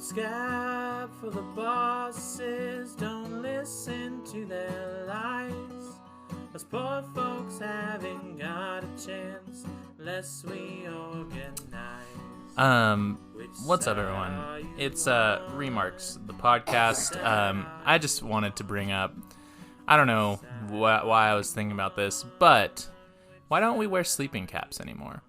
scab for the bosses, don't listen to their lies. Us poor folks haven't got a chance unless we organize. What's up, everyone? It's Remarks, the podcast. I just wanted to bring up, I don't know why I was thinking about this, but why don't we wear sleeping caps anymore?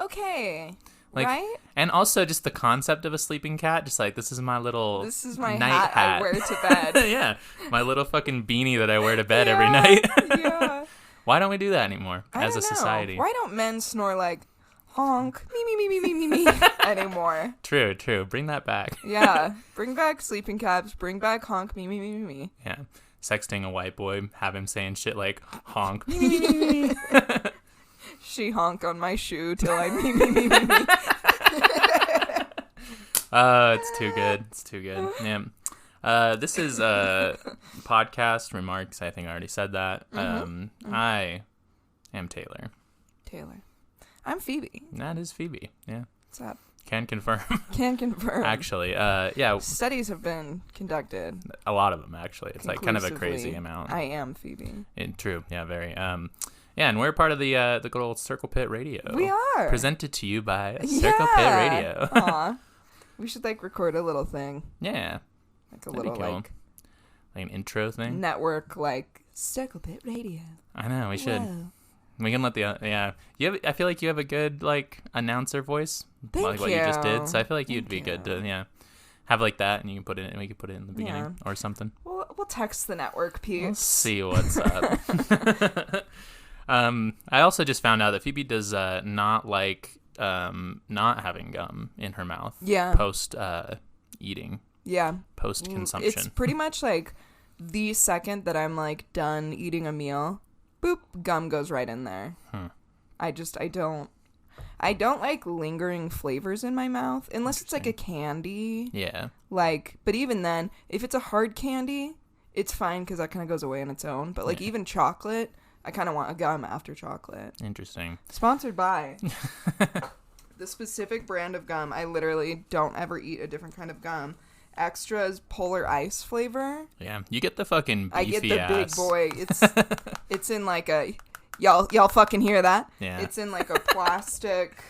Okay. Like, right? And also just the concept of a sleeping cat, just like, this is my night hat I wear to bed. Yeah, my little fucking beanie that I wear to bed every night. Yeah. Why don't we do that anymore as a society? Why don't men snore like honk, me anymore? True. Bring that back. Yeah. Bring back sleeping caps. Bring back honk, me. Yeah. Sexting a white boy, have him saying shit like honk, me. She honk on my shoe till I me. It's too good. Yeah. This is podcast Remarks. I think I already said that. I am Taylor. I'm Phoebe. That is Phoebe. Yeah. What's up? Can confirm. Actually, yeah. Studies have been conducted. A lot of them, actually. It's like kind of a crazy amount. I am Phoebe. True. Yeah, very. Yeah, and we're part of the good old Circle Pit Radio. We are. Presented to you by Circle Pit Radio. Aw. We should, record a little thing. Yeah. Like a little, cool. Like an intro thing? Network, Circle Pit Radio. I know, we should. Whoa. We can let I feel like you have a good, announcer voice. Thank what you. you just did. So I feel like you'd be good to, have that, and you can put it in, we could put it in the beginning or something. We'll text the network, Pete. We'll see what's up. I also just found out that Phoebe does not like not having gum in her mouth. Yeah. Post eating. Yeah. Post consumption. It's pretty much the second that I'm done eating a meal, boop, gum goes right in there. I don't like lingering flavors in my mouth unless it's a candy. Yeah. But even then, if it's a hard candy, it's fine because that kind of goes away on its own. But even chocolate, I kind of want a gum after chocolate. Interesting. Sponsored by the specific brand of gum. I literally don't ever eat a different kind of gum. Extra's Polar Ice flavor. Yeah, you get the fucking beefy I get the ass. big boy. It's in a y'all fucking hear that? Yeah. It's in a plastic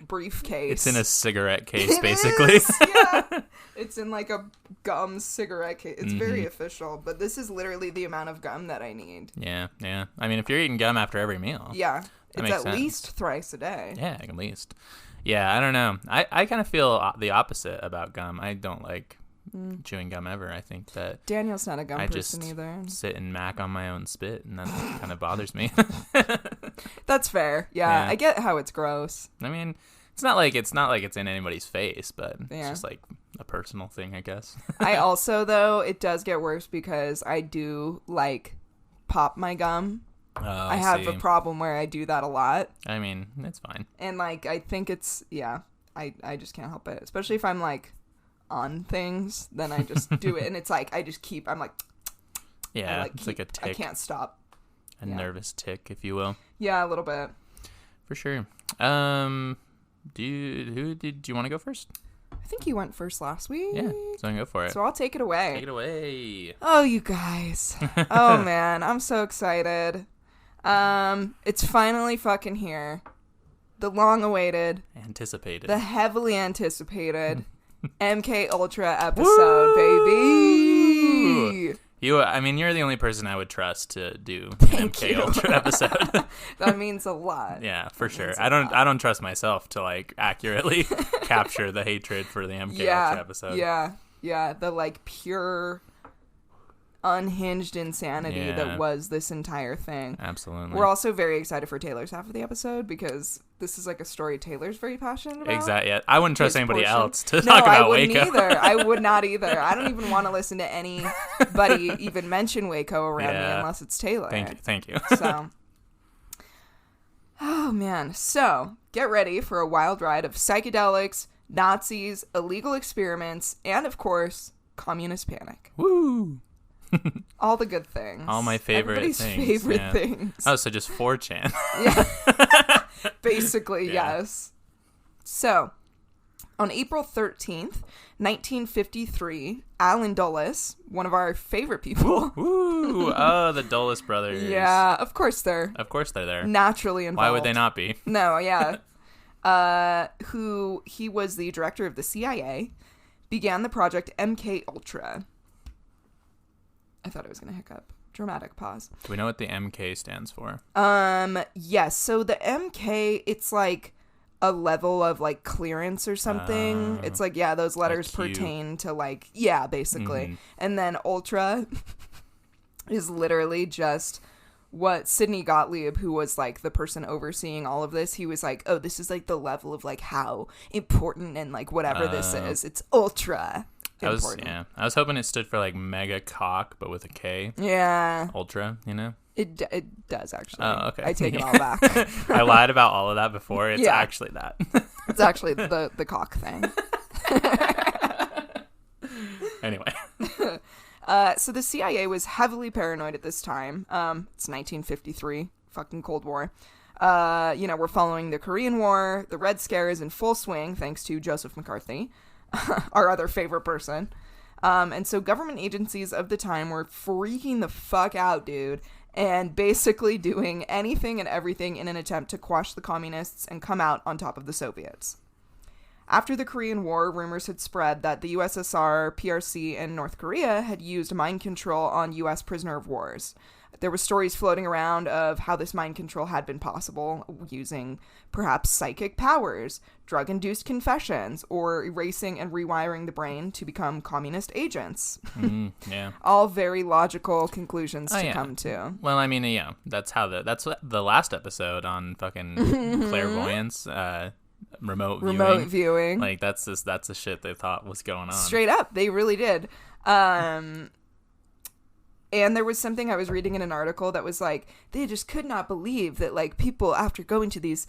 briefcase. It's in a cigarette case, basically. Yeah. It's in a gum cigarette case. It's very official, but this is literally the amount of gum that I need. Yeah. I mean, if you're eating gum after every meal. Yeah. It's at sense. least thrice a day. Yeah, at least. Yeah, I don't know. I kind of feel the opposite about gum. I don't like chewing gum ever. I think that Daniel's not a gum person either. Sit and mac on my own spit, and that kind of bothers me. That's fair. Yeah, I get how it's gross. I mean, it's not like it's in anybody's face, but it's just a personal thing, I guess. I also, though, it does get worse because I do pop my gum. Oh, I have a problem where I do that a lot. I mean, it's fine. And I think it's I just can't help it, especially if I'm on things, then I just do it, and it's I just keep I'm it's like a tick. I can't stop. A nervous tick, if you will. Yeah, a little bit. For sure. Did you want to go first? I think you went first last week. Yeah, so I can go for it. So I'll take it away. Take it away. Oh, you guys. Oh man, I'm so excited. It's finally fucking here. The long-awaited, anticipated, the heavily anticipated MK Ultra episode, baby. You're the only person I would trust to do MK Ultra episode. That means a lot. Yeah, for sure. I don't trust myself to accurately capture the hatred for the MK Ultra episode. Yeah, the pure unhinged insanity that was this entire thing. Absolutely. We're also very excited for Taylor's half of the episode because this is a story Taylor's very passionate about. Exactly. Yeah. I wouldn't trust anybody else to talk about Waco. I would not either. I don't even want to listen to anybody even mention Waco around me unless it's Taylor. Thank you. So, oh man. So, get ready for a wild ride of psychedelics, Nazis, illegal experiments, and of course, communist panic. Woo! All the good things. All my favorite Everybody's things. favorite things. Oh, so just 4chan. Yeah. Basically, yes. So, On April 13th, 1953, Alan Dulles, one of our favorite people. Ooh, oh, the Dulles brothers. Yeah, of course they're there. naturally involved. Why would they not be? No, yeah. Who he was the director of the CIA, began the project MK Ultra. I thought I was going to hiccup. Dramatic pause. Do we know what the MK stands for? Yes. So the MK, it's like a level of like clearance or something. It's like, yeah, those letters pertain to like, yeah, basically. Mm-hmm. And then Ultra is literally just what Sidney Gottlieb, who was like the person overseeing all of this, he was like, oh, this is like the level of like how important and like whatever this is. It's ultra important. I was hoping it stood for like mega cock, but with a K. Yeah. Ultra, you know? It does, actually. Oh, okay. I take it all back. I lied about all of that before. It's actually that. It's actually the cock thing. Anyway. So the CIA was heavily paranoid at this time. It's 1953, fucking Cold War. We're following the Korean War. The Red Scare is in full swing, thanks to Joseph McCarthy, our other favorite person. And so government agencies of the time were freaking the fuck out, dude, and basically doing anything and everything in an attempt to quash the communists and come out on top of the Soviets. After the Korean War, rumors had spread that the USSR, PRC, and North Korea had used mind control on U.S. prisoner of wars. There were stories floating around of how this mind control had been possible using perhaps psychic powers, drug-induced confessions, or erasing and rewiring the brain to become communist agents. Yeah. All very logical conclusions to come to. Well, I mean, yeah, that's what the last episode on fucking clairvoyance, remote viewing. Like that's the shit they thought was going on. Straight up, they really did. And there was something I was reading in an article that was like, they just could not believe that like people after going to these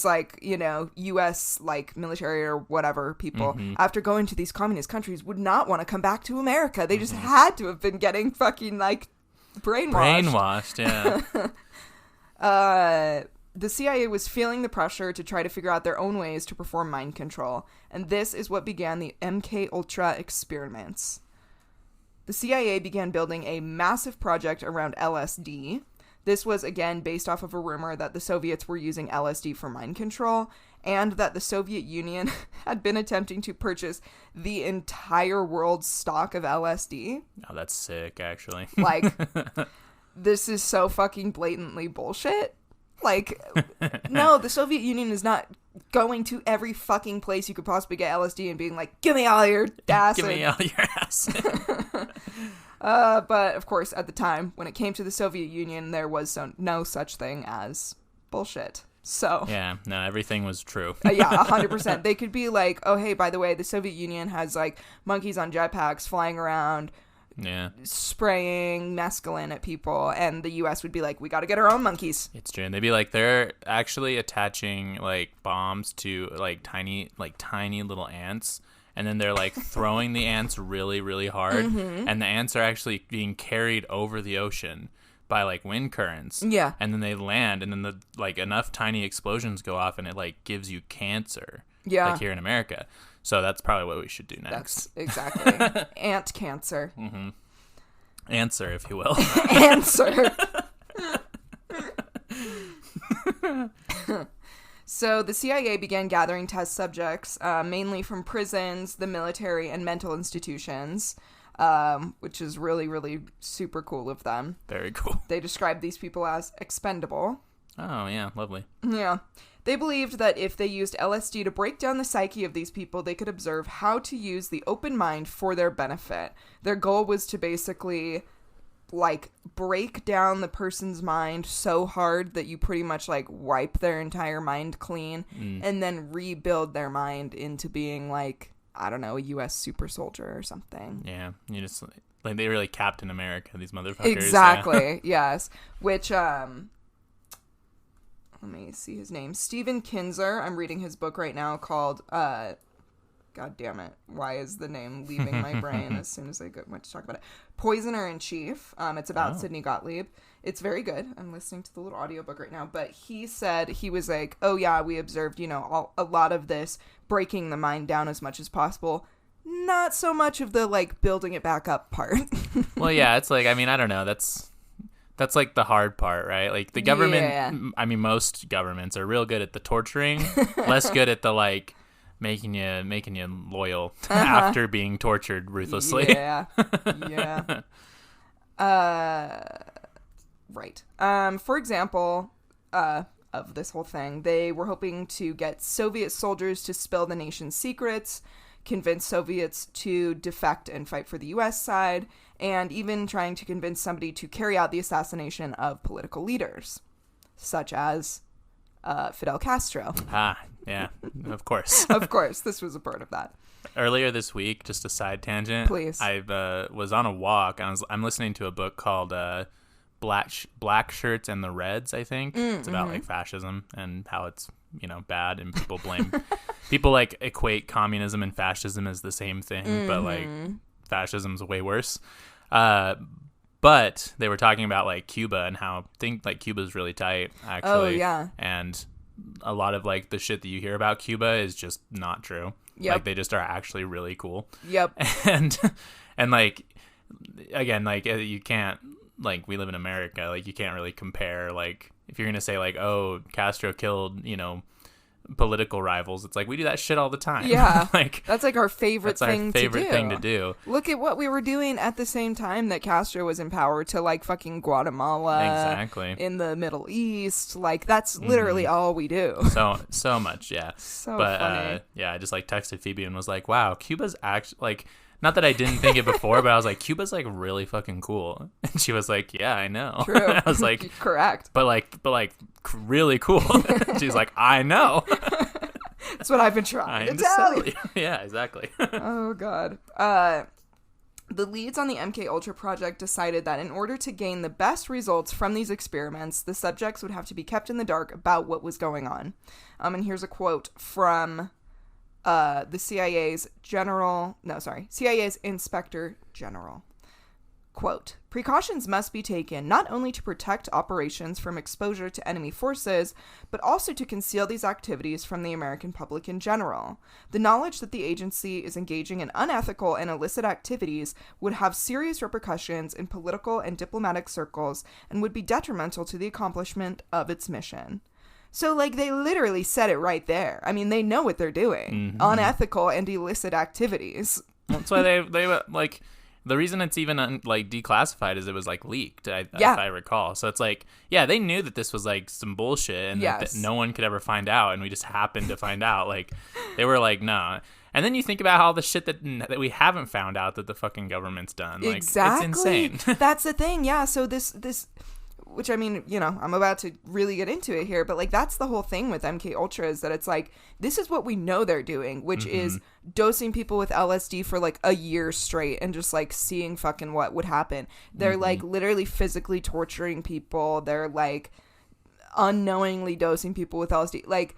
like, you know, US like military or whatever people after going to these communist countries would not want to come back to America. They just had to have been getting fucking like brainwashed. Yeah. The CIA was feeling the pressure to try to figure out their own ways to perform mind control, and this is what began the MK Ultra experiments. The CIA began building a massive project around LSD. This was, again, based off of a rumor that the Soviets were using LSD for mind control, and that the Soviet Union had been attempting to purchase the entire world's stock of LSD. Oh, that's sick, actually. Like, this is so fucking blatantly bullshit. Like, no, the Soviet Union is not going to every fucking place you could possibly get LSD and being like, give me all your acid. Give me all your acid. But, of course, at the time, when it came to the Soviet Union, there was no such thing as bullshit. So. Yeah, no, everything was true. Yeah, 100%. They could be like, oh, hey, by the way, the Soviet Union has, like, monkeys on jetpacks flying around. Yeah. Spraying mescaline at people, and the U.S. would be like, we got to get our own monkeys. It's true. And they'd be like, they're actually attaching like bombs to like tiny little ants, and then they're like throwing the ants really, really hard, and the ants are actually being carried over the ocean by like wind currents. Yeah. And then they land, and then the like enough tiny explosions go off, and it like gives you cancer. Yeah. Like here in America. So that's probably what we should do next. That's exactly. Ant cancer. Answer, if you will. Answer. So the CIA began gathering test subjects, mainly from prisons, the military, and mental institutions, which is really, really super cool of them. Very cool. They described these people as expendable. Oh, yeah. Lovely. Yeah. They believed that if they used LSD to break down the psyche of these people, they could observe how to use the open mind for their benefit. Their goal was to basically, like, break down the person's mind so hard that you pretty much, like, wipe their entire mind clean and then rebuild their mind into being, like, I don't know, a U.S. super soldier or something. Yeah. You just, like, they really Captain America, these motherfuckers. Exactly, yes. Which, let me see his name. Stephen Kinzer. I'm reading his book right now called God damn it. Why is the name leaving my brain as soon as I went to talk about it? Poisoner in Chief. It's about Sidney Gottlieb. It's very good. I'm listening to the little audiobook right now. But he said, he was like, oh yeah, we observed, a lot of this breaking the mind down as much as possible. Not so much of the, like, building it back up part. Well, yeah, it's like, I mean, I don't know. That's like the hard part, right? Like the government, I mean, most governments are real good at the torturing, less good at the, like, making you loyal after being tortured ruthlessly. Yeah. Right. For example, of this whole thing, they were hoping to get Soviet soldiers to spill the nation's secrets, convince Soviets to defect and fight for the U.S. side, and even trying to convince somebody to carry out the assassination of political leaders, such as Fidel Castro. Yeah, of course. Of course, this was a part of that. Earlier this week, just a side tangent. Please. I was on a walk. I'm listening to a book called Black Shirts and the Reds, I think. It's about like fascism and how it's, bad, and people blame people like equate communism and fascism as the same thing, but like fascism's way worse. But they were talking about like Cuba and how Cuba's really tight, actually. Oh, yeah. And a lot of like the shit that you hear about Cuba is just not true. Yep. Like they just are actually really cool. Yep. And like, again, like you can't, like, we live in America, like you can't really compare, like, if you're gonna say like, oh, Castro killed, political rivals, it's like we do that shit all the time. Yeah. Like that's like our favorite thing thing to do. Look at what we were doing at the same time that Castro was in power, to like fucking Guatemala. Exactly. In the Middle East. Like that's literally all we do. So much, yeah. But funny. Yeah, I just like texted Phoebe and was like, wow, Cuba's actually like, not that I didn't think it before, but I was like, Cuba's like really fucking cool. And she was like, yeah, I know. True. I was like, correct. But like really cool. She's like, I know. That's what I've been trying to tell you. Yeah, exactly. Oh, God. The leads on the MK Ultra project decided that in order to gain the best results from these experiments, the subjects would have to be kept in the dark about what was going on. And here's a quote from the CIA's Inspector General. Quote, precautions must be taken not only to protect operations from exposure to enemy forces, but also to conceal these activities from the American public in general. The knowledge that the agency is engaging in unethical and illicit activities would have serious repercussions in political and diplomatic circles and would be detrimental to the accomplishment of its mission. So, like, they literally said it right there. I mean, they know what they're doing. Mm-hmm. Unethical and illicit activities. That's why they like, the reason it's even, declassified is it was, like, leaked, if I recall. So it's like, yeah, they knew that this was, like, some bullshit and that no one could ever find out, and we just happened to find out. Like, they were like, nah. And then you think about all the shit that we haven't found out that the fucking government's done. Like, exactly. It's insane. That's the thing, yeah. So this... Which, I mean, I'm about to really get into it here, but, like, that's the whole thing with MK Ultra, is that it's like, this is what we know they're doing, which is dosing people with LSD for, like, a year straight and just, like, seeing fucking what would happen. They're, like, literally physically torturing people. They're, like, unknowingly dosing people with LSD. Like,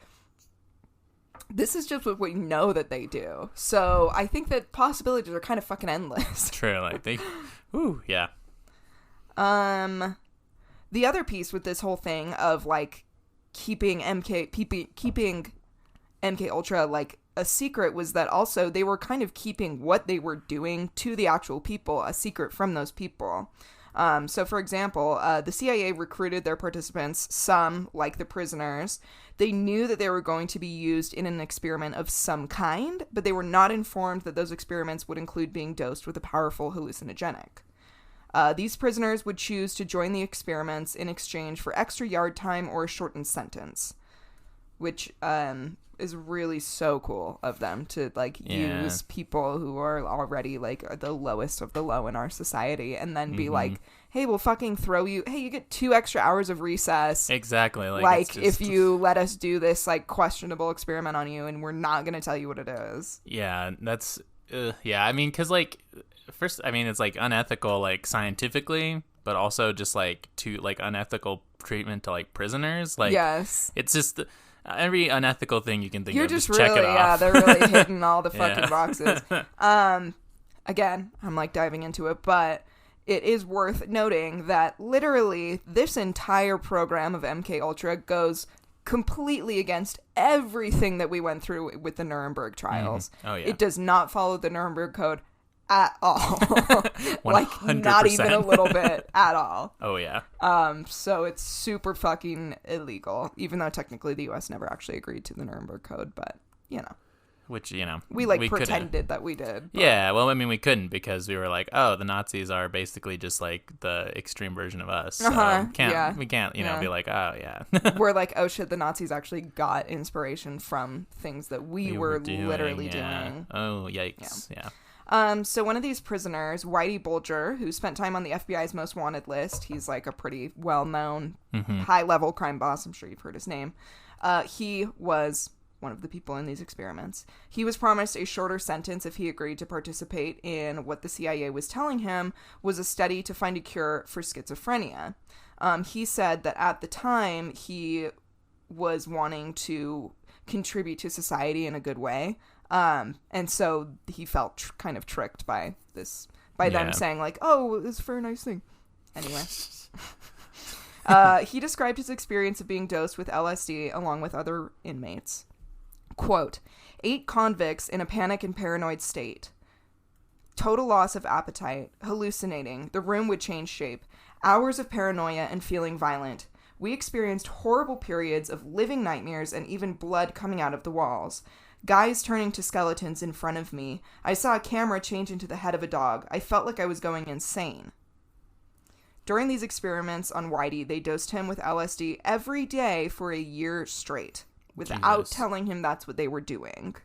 this is just what we know that they do. So I think that possibilities are kind of fucking endless. True. Like, yeah. The other piece with this whole thing of, like, keeping MK Ultra, like, a secret was that also they were kind of keeping what they were doing to the actual people a secret from those people. So, for example, the CIA recruited their participants, some, like the prisoners. They knew that they were going to be used in an experiment of some kind, but they were not informed that those experiments would include being dosed with a powerful hallucinogenic. These prisoners would choose to join the experiments in exchange for extra yard time or a shortened sentence, which is really so cool of them to, like, use people who are already, like, the lowest of the low in our society, and then be like, hey, we'll fucking throw you, hey, you get 2 extra hours of recess. Exactly. Like if you let us do this, like, questionable experiment on you, and we're not going to tell you what it is. Yeah, that's, I mean, because, like... First, I mean, it's, like, unethical, like, scientifically, but also just, like, unethical treatment to, like, prisoners. Like, yes. It's just, every unethical thing you can think You're of. just check really, it off. they're really hitting all the fucking Yeah. boxes. Again, I'm like diving into it, but it is worth noting that literally this entire program of MK Ultra goes completely against everything that we went through with the Nuremberg trials. Oh, yeah. It does not follow the Nuremberg Code at all. Like, not even a little bit at all. Oh, yeah. So it's super fucking illegal, even though technically the U.S. never actually agreed to the Nuremberg Code, but, you know. Which, you know. We pretended that we did. But... Yeah, well, I mean, we couldn't because we were like, oh, the Nazis are basically just like the extreme version of us. So we can't, you know, be like, oh, yeah. We're like, oh shit, the Nazis actually got inspiration from things that we were literally doing. Oh, yikes. Yeah. So one of these prisoners, Whitey Bulger, who spent time on the FBI's most wanted list, he's like a pretty well-known, high-level crime boss. I'm sure you've heard his name. He was one of the people in these experiments. He was promised a shorter sentence if he agreed to participate in what the CIA was telling him was a study to find a cure for schizophrenia. He said that at the time he was wanting to contribute to society in a good way. And so he felt kind of tricked by them saying like, oh, it's for a nice thing. Anyway. He described his experience of being dosed with LSD along with other inmates. Quote, 8 convicts in a panic and paranoid state. Total loss of appetite, hallucinating, the room would change shape, hours of paranoia and feeling violent. We experienced horrible periods of living nightmares and even blood coming out of the walls. Guys turning to skeletons in front of me. I saw a camera change into the head of a dog. I felt like I was going insane. During these experiments on Whitey, they dosed him with LSD every day for a year straight, without telling him that's what they were doing.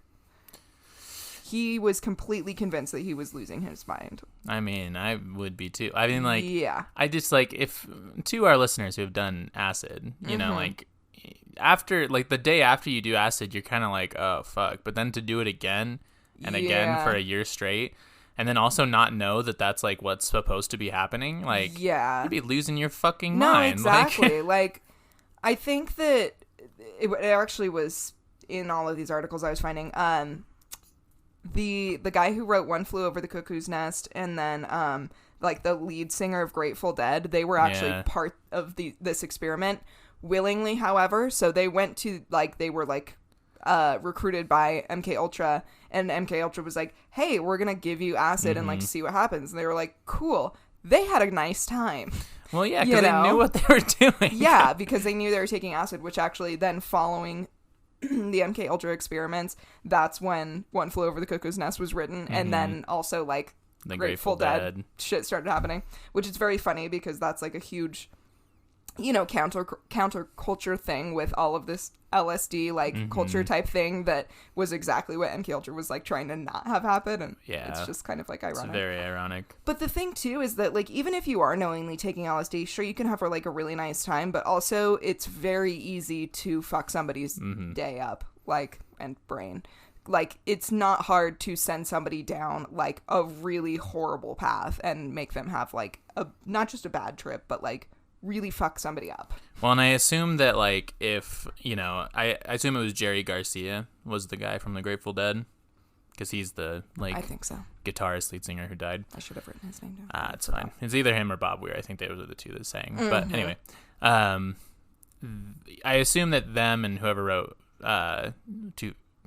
He was completely convinced that he was losing his mind. I mean, I would be too. I mean, like, yeah. I just, like, if, to our listeners who have done acid, you know, like, after, like, the day after you do acid, you're kind of like, oh, fuck. But then to do it again and again for a year straight, and then also not know that that's, like, what's supposed to be happening, like, you'd be losing your fucking mind. No, exactly. Like, I think that it actually was in all of these articles I was finding, the guy who wrote One Flew Over the Cuckoo's Nest and then, like, the lead singer of Grateful Dead, they were actually part of this experiment. Willingly, however, so they went to, like, they were, like, recruited by MK Ultra, and MK Ultra was like, hey, we're gonna give you acid and, like, see what happens. And they were like, cool. They had a nice time. Well, yeah, because they knew what they were doing. Yeah, because they knew they were taking acid, which actually then following the MK Ultra experiments, that's when One Flew Over the Cuckoo's Nest was written, and then also, like, the Grateful Dead shit started happening, which is very funny because that's, like, a huge, you know, counterculture thing with all of this LSD, like, culture type thing that was exactly what MK Ultra was, like, trying to not have happen, and it's just kind of, like, ironic. It's very ironic. But the thing, too, is that, like, even if you are knowingly taking LSD, sure, you can have, like, a really nice time, but also it's very easy to fuck somebody's day up, like, and brain. Like, it's not hard to send somebody down, like, a really horrible path and make them have, like, not just a bad trip, but, like, really fuck somebody up. Well, and I assume that, like, if, you know, I assume it was Jerry Garcia was the guy from the Grateful Dead, because he's the, like, I think so, guitarist, lead singer who died. I should have written his name down. It's fine. It's either him or Bob Weir. I think they were the two that sang. But anyway, I assume that them and whoever wrote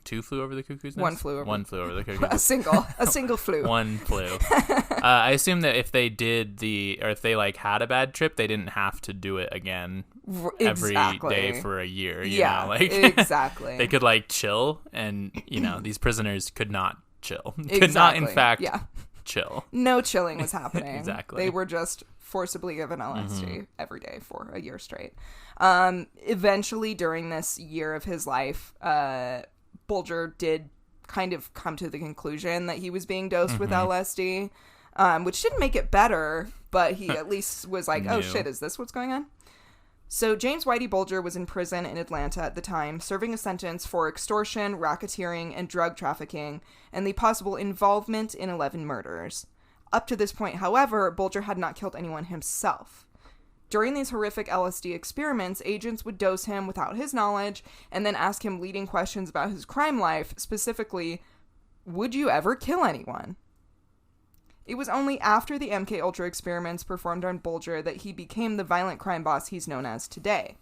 Two Flew Over the Cuckoo's Nest? One Flew Over the Cuckoo's Nest. A single flew. One flew. I assume that if they did if they, like, had a bad trip, they didn't have to do it again every day for a year. You know? Like, exactly. They could, like, chill, and, you know, these prisoners could not chill. Could not, in fact, chill. No chilling was happening. Exactly. They were just forcibly given LSD every day for a year straight. Eventually, during this year of his life, Bulger did kind of come to the conclusion that he was being dosed with LSD, which didn't make it better, but he at least was like, oh shit, is this what's going on? So James Whitey Bulger was in prison in Atlanta at the time, serving a sentence for extortion, racketeering, and drug trafficking, and the possible involvement in 11 murders. Up to this point, however, Bulger had not killed anyone himself. During these horrific LSD experiments, agents would dose him without his knowledge and then ask him leading questions about his crime life, specifically, would you ever kill anyone? It was only after the MK Ultra experiments performed on Bulger that he became the violent crime boss he's known as today.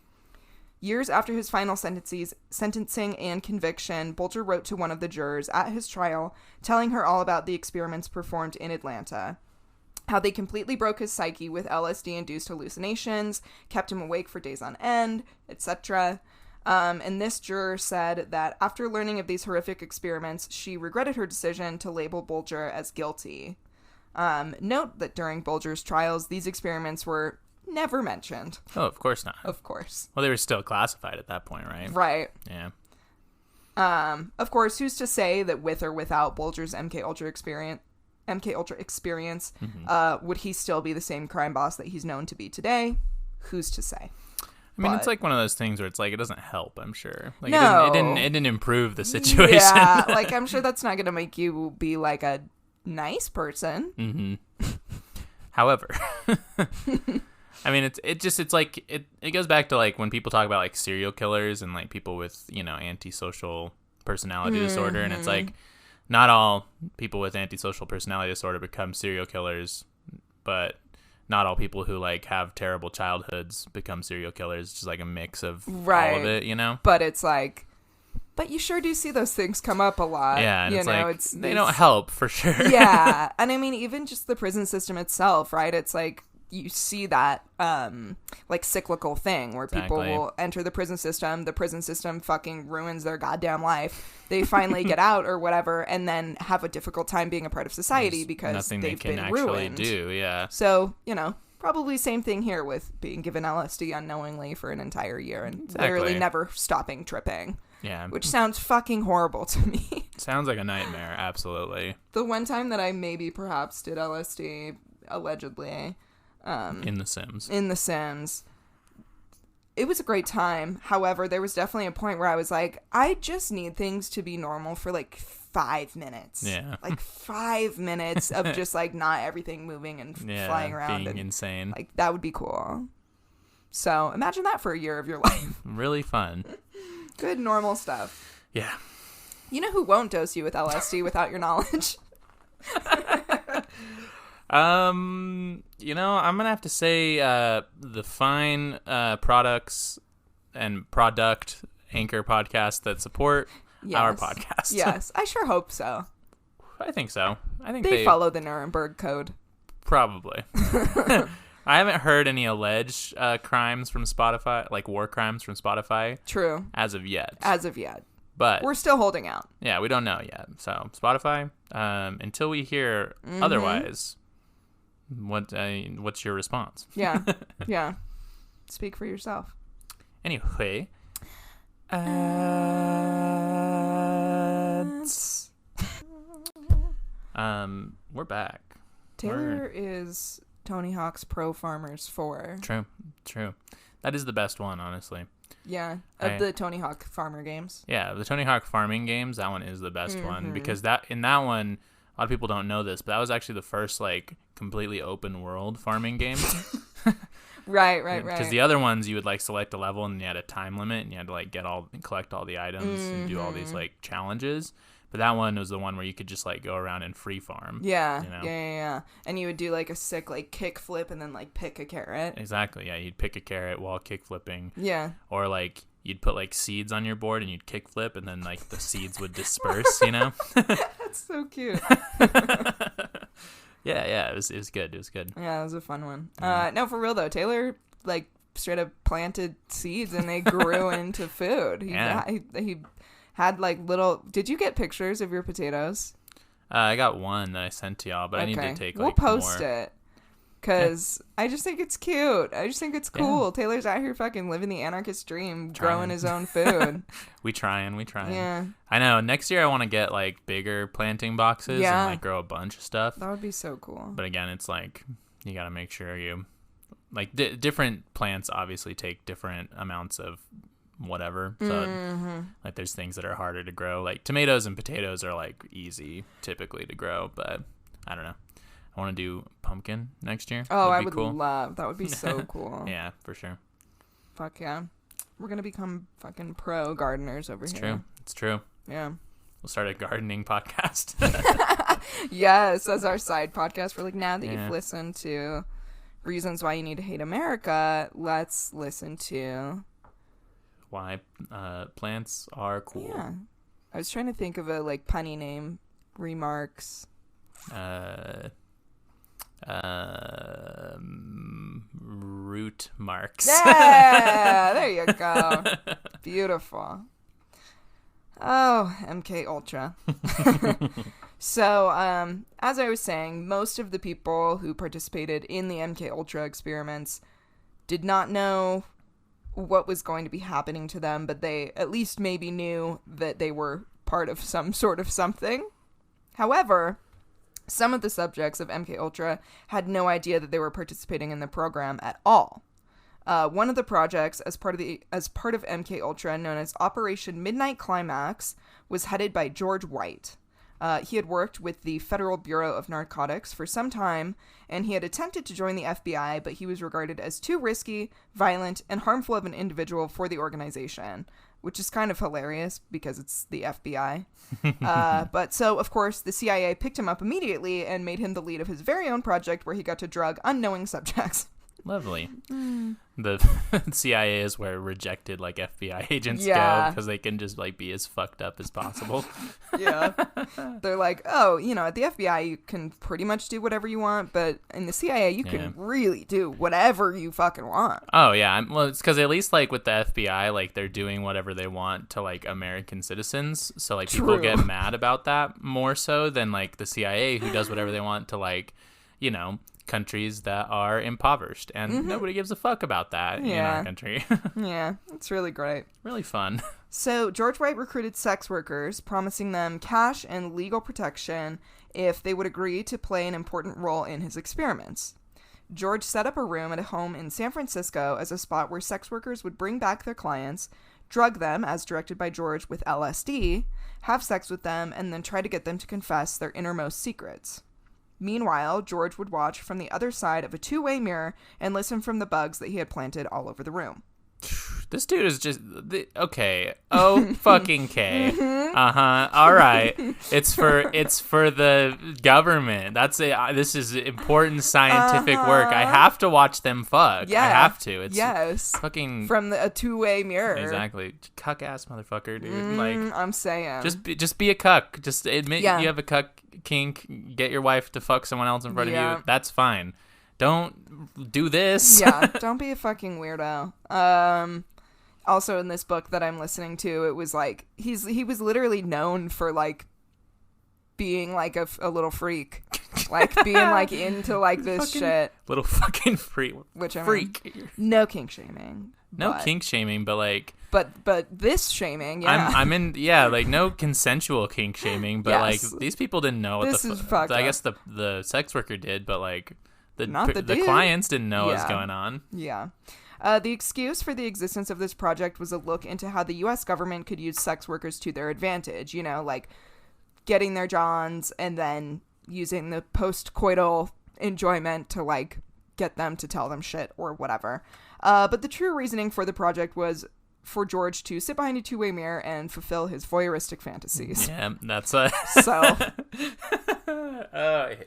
Years after his final sentencing and conviction, Bulger wrote to one of the jurors at his trial, telling her all about the experiments performed in Atlanta. How they completely broke his psyche with LSD-induced hallucinations, kept him awake for days on end, etc. And this juror said that after learning of these horrific experiments, she regretted her decision to label Bulger as guilty. Note that during Bulger's trials, these experiments were never mentioned. Oh, of course not. Of course. Well, they were still classified at that point, right? Right. Yeah. Of course, who's to say that with or without Bulger's MK Ultra experience, would he still be the same crime boss that he's known to be today? Who's to say? I mean, it's like one of those things where it's like it doesn't help, I'm sure. Like, no. It didn't improve the situation. Yeah, like I'm sure that's not going to make you be like a nice person. Mm-hmm. However, I mean, it's like it goes back to like when people talk about like serial killers and like people with, you know, antisocial personality disorder, and it's like not all people with antisocial personality disorder become serial killers, but not all people who like have terrible childhoods become serial killers. It's just like a mix of all of it, you know? But it's like, but you sure do see those things come up a lot. Yeah, and you it's know, like, they don't help for sure. Yeah, and I mean, even just the prison system itself, right? It's like, you see that like cyclical thing where people will enter the prison system fucking ruins their goddamn life, they finally get out or whatever, and then have a difficult time being a part of society because they've been ruined. Do yeah. So, you know, probably same thing here with being given LSD unknowingly for an entire year and literally never stopping tripping. Yeah. Which sounds fucking horrible to me. Sounds like a nightmare, absolutely. The one time that I maybe perhaps did LSD, allegedly, in The Sims. It was a great time. However, there was definitely a point where I was like, I just need things to be normal for like 5 minutes. Yeah. Like 5 minutes of just like not everything moving and flying around. Being insane. Like that would be cool. So imagine that for a year of your life. Really fun. Good normal stuff. Yeah. You know who won't dose you with LSD without your knowledge? You know, I'm gonna have to say the fine products and product anchor podcasts that support our podcast. Yes, I sure hope so. I think so. I think they follow the Nuremberg Code. Probably. I haven't heard any alleged crimes from Spotify, like war crimes from Spotify. True. As of yet. But we're still holding out. Yeah, we don't know yet. So Spotify, until we hear otherwise, what's your response? Yeah, yeah. Speak for yourself. Anyway, we're back. Tayler is Tony Hawk's Pro Farmers 4. True. That is the best one, honestly. Yeah, of the Tony Hawk farmer games. Yeah, the Tony Hawk farming games, that one is the best one because in that one, a lot of people don't know this, but that was actually the first like completely open world farming game. Right. Because the other ones you would like select a level and you had a time limit and you had to like collect all the items and do all these like challenges. But that one was the one where you could just like go around and free farm. Yeah, you know? yeah. And you would do like a sick like kick flip and then like pick a carrot. Exactly. Yeah, you'd pick a carrot while kick flipping. Yeah. Or like you'd put like seeds on your board and you'd kick flip and then like the seeds would disperse. You know. That's so cute. Yeah. It was good. Yeah, it was a fun one. No, for real though, Tayler like straight up planted seeds and they grew into food. He had like little. Did you get pictures of your potatoes? I got one that I sent to y'all, but I need to take we'll post it because I just think it's cute. I just think it's cool. Yeah. Taylor's out here fucking living the anarchist dream, growing his own food. we trying. Yeah, I know. Next year I want to get like bigger planting boxes and like grow a bunch of stuff. That would be so cool. But again, it's like you got to make sure you like different plants obviously take different amounts of whatever, so like there's things that are harder to grow, like tomatoes and potatoes are like easy typically to grow, but I don't know, I want to do pumpkin next year. Oh, I That'd be would cool. love. That would be so cool. Yeah, for sure. Fuck yeah. We're gonna become fucking pro gardeners over here. It's true. Yeah. We'll start a gardening podcast. Yes, as our side podcast. We're like, now that Yeah. you've listened to Reasons Why You Need to Hate America, let's listen to... Why plants are cool. Yeah. I was trying to think of a, like, punny name. Remarks. Root marks. Yeah! There you go. Beautiful. Oh, MK Ultra. So, as I was saying, most of the people who participated in the MK Ultra experiments did not know what was going to be happening to them, but they at least maybe knew that they were part of some sort of something. However, some of the subjects of MK Ultra had no idea that they were participating in the program at all. One of the projects, as part of MK Ultra, known as Operation Midnight Climax, was headed by George White. He had worked with the Federal Bureau of Narcotics for some time, and he had attempted to join the FBI, but he was regarded as too risky, violent, and harmful of an individual for the organization, which is kind of hilarious because it's the FBI. But so, of course, the CIA picked him up immediately and made him the lead of his very own project where he got to drug unknowing subjects. Lovely. The CIA is where rejected like FBI agents go Yeah. because they can just like be as fucked up as possible. Yeah. They're like, oh, at the FBI you can pretty much do whatever you want, but in the CIA you can really do whatever you fucking want. Oh yeah, well it's because at least like with the FBI, like they're doing whatever they want to like American citizens, so like people True. get mad about that more so than like the CIA who does whatever they want to like, countries that are impoverished, and nobody gives a fuck about that in our country. Yeah, it's really great. Really fun. So George White recruited sex workers, promising them cash and legal protection if they would agree to play an important role in his experiments. George set up a room at a home in San Francisco as a spot where sex workers would bring back their clients, drug them, as directed by George, with LSD, have sex with them, and then try to get them to confess their innermost secrets. Meanwhile, George would watch from the other side of a two-way mirror and listen from the bugs that he had planted all over the room. This dude is just okay. Oh fucking K. All right. It's for the government. That's it. This is important scientific work. I have to watch them fuck. Yeah. I have to. It's fucking from a two-way mirror. Exactly. Cuck ass motherfucker, dude. I'm saying. Just be a cuck. Just admit Yeah. you have a cuck kink. Get your wife to fuck someone else in front of you. That's fine. Don't do this. Yeah, don't be a fucking weirdo. Also in this book that I'm listening to, it was like he was literally known for like being like a little freak, like being like into like this fucking shit. Little fucking freak. Which I mean, freak. No kink shaming. No kink shaming, but like. But this shaming, yeah. I'm in, like no consensual kink shaming, but like these people didn't know what this is fucked I up. guess the sex worker did, but like the dude. clients didn't know what was going on. Yeah. The excuse for the existence of this project was a look into how the U.S. government could use sex workers to their advantage, like getting their johns and then using the post-coital enjoyment to like get them to tell them shit or whatever. But the true reasoning for the project was for George to sit behind a two-way mirror and fulfill his voyeuristic fantasies. Yeah, that's so.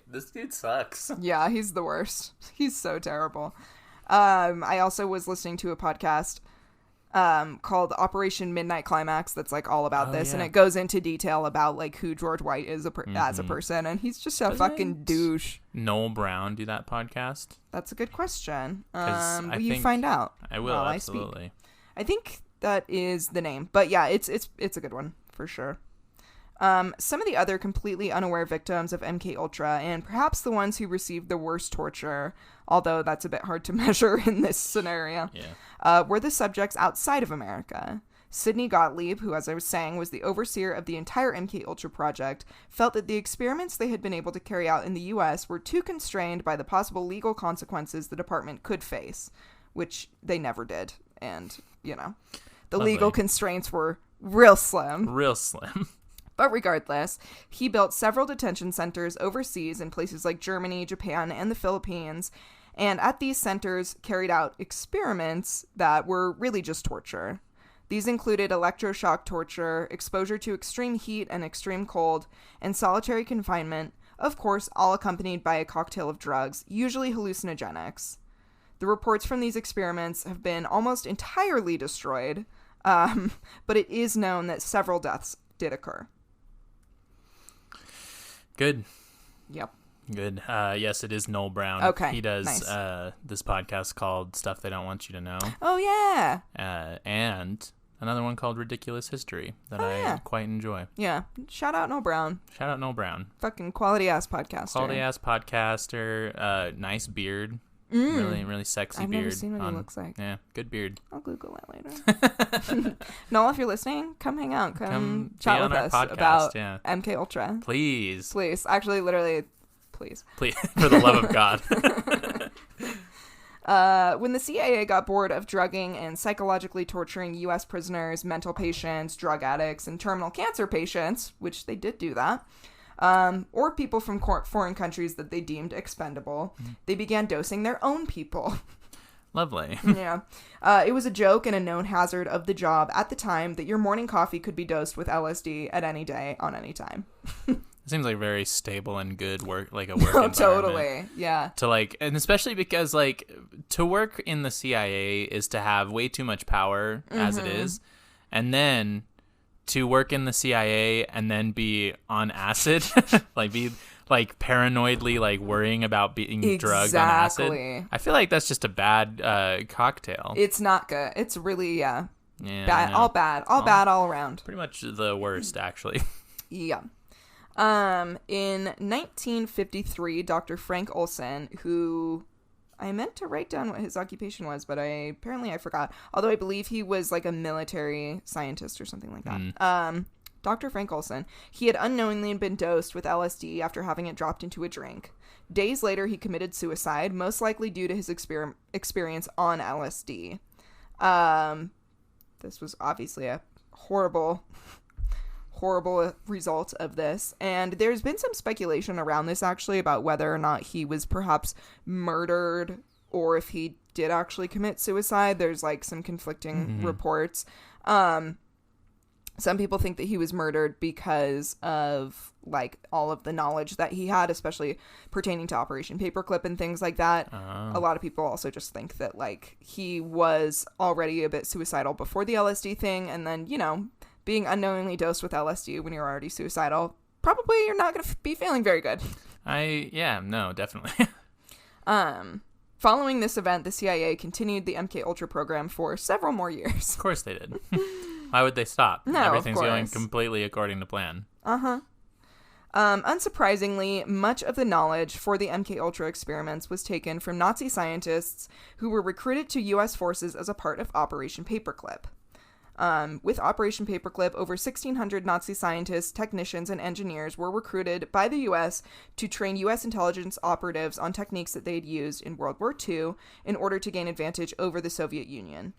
This dude sucks. Yeah, he's the worst. He's so terrible. I also was listening to a podcast called Operation Midnight Climax that's like all about this, and it goes into detail about like who George White is as a person, and he's just a fucking douche. Noel Brown do that podcast? That's a good question. Will you find out? I will, absolutely. I think that is the name, but yeah, it's a good one for sure. Some of the other completely unaware victims of MK Ultra, and perhaps the ones who received the worst torture, although that's a bit hard to measure in this scenario, were the subjects outside of America. Sidney Gottlieb, who, as I was saying, was the overseer of the entire MK Ultra project, felt that the experiments they had been able to carry out in the U.S. were too constrained by the possible legal consequences the department could face, which they never did. And, the legal constraints were real slim. Real slim. But regardless, he built several detention centers overseas in places like Germany, Japan, and the Philippines, and at these centers carried out experiments that were really just torture. These included electroshock torture, exposure to extreme heat and extreme cold, and solitary confinement, of course, all accompanied by a cocktail of drugs, usually hallucinogenics. The reports from these experiments have been almost entirely destroyed, but it is known that several deaths did occur. Good. Yep. Good. Yes, it is Noel Brown. Okay, He does nice. This podcast called Stuff They Don't Want You to Know. Oh, yeah. And another one called Ridiculous History that I quite enjoy. Yeah. Shout out Noel Brown. Shout out Noel Brown. Fucking quality-ass podcaster. Quality-ass podcaster. Nice beard. Really, really sexy I've beard. never seen what he looks like. Yeah, good beard. I'll Google it later. Noel, if you're listening, come hang out. Come chat be with on our us podcast, about yeah. MK Ultra. Please. Please. Actually, literally, please. Please, for the love of God. When the CIA got bored of drugging and psychologically torturing U.S. prisoners, mental patients, drug addicts, and terminal cancer patients, which they did do that, or people from foreign countries that they deemed expendable, they began dosing their own people. Lovely. Yeah. It was a joke and a known hazard of the job at the time that your morning coffee could be dosed with LSD at any day on any time. It seems like very stable and good work, like a work environment. Totally. Yeah. To like, and especially because like to work in the CIA is to have way too much power as it is, and then to work in the CIA and then be on acid, like be like paranoidly like worrying about being drugged on acid. I feel like that's just a bad cocktail. It's not good. It's really Yeah, bad. All bad. All bad all around. Pretty much the worst, actually. Yeah. In 1953, Dr. Frank Olson, who I meant to write down what his occupation was, but I forgot. Although I believe he was like a military scientist or something like that. Dr. Frank Olson, he had unknowingly been dosed with LSD after having it dropped into a drink. Days later, he committed suicide, most likely due to his experience on LSD. This was obviously a horrible result of this, and there's been some speculation around this actually about whether or not he was perhaps murdered or if he did actually commit suicide. There's like some conflicting reports. Some people think that he was murdered because of like all of the knowledge that he had, especially pertaining to Operation Paperclip and things like that. A lot of people also just think that like he was already a bit suicidal before the LSD thing, and then, you know, being unknowingly dosed with LSD when you're already suicidal, probably you're not going to be feeling very good. No, definitely. Following this event, the CIA continued the MK Ultra program for several more years. Of course they did. Why would they stop? No, Everything's of going course. completely according to plan. Unsurprisingly, much of the knowledge for the MK Ultra experiments was taken from Nazi scientists who were recruited to U.S. forces as a part of Operation Paperclip. With Operation Paperclip, over 1,600 Nazi scientists, technicians, and engineers were recruited by the U.S. to train U.S. intelligence operatives on techniques that they had used in World War II in order to gain advantage over the Soviet Union.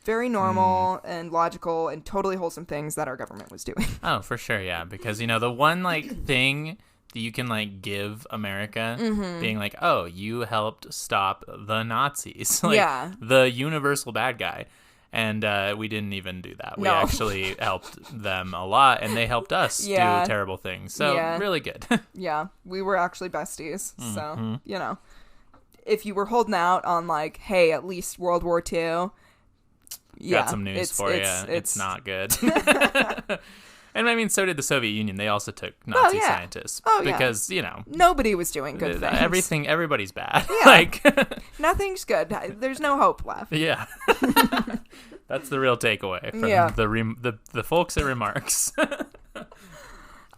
Very normal and logical and totally wholesome things that our government was doing. Oh, for sure, yeah. Because, you know, the one, like, thing that you can, like, give America being like, oh, you helped stop the Nazis. Like, the universal bad guy. And we didn't even do that. We actually helped them a lot, and they helped us do terrible things. So, really good. Yeah, we were actually besties. So, you know, if you were holding out on, like, hey, at least World War II... Got some news for you. It's not good. And I mean, so did the Soviet Union. They also took Nazi scientists. Because, you know. Nobody was doing good things. Everybody's bad. Yeah. Like, nothing's good. There's no hope left. Yeah. That's the real takeaway from the folks at Remarks.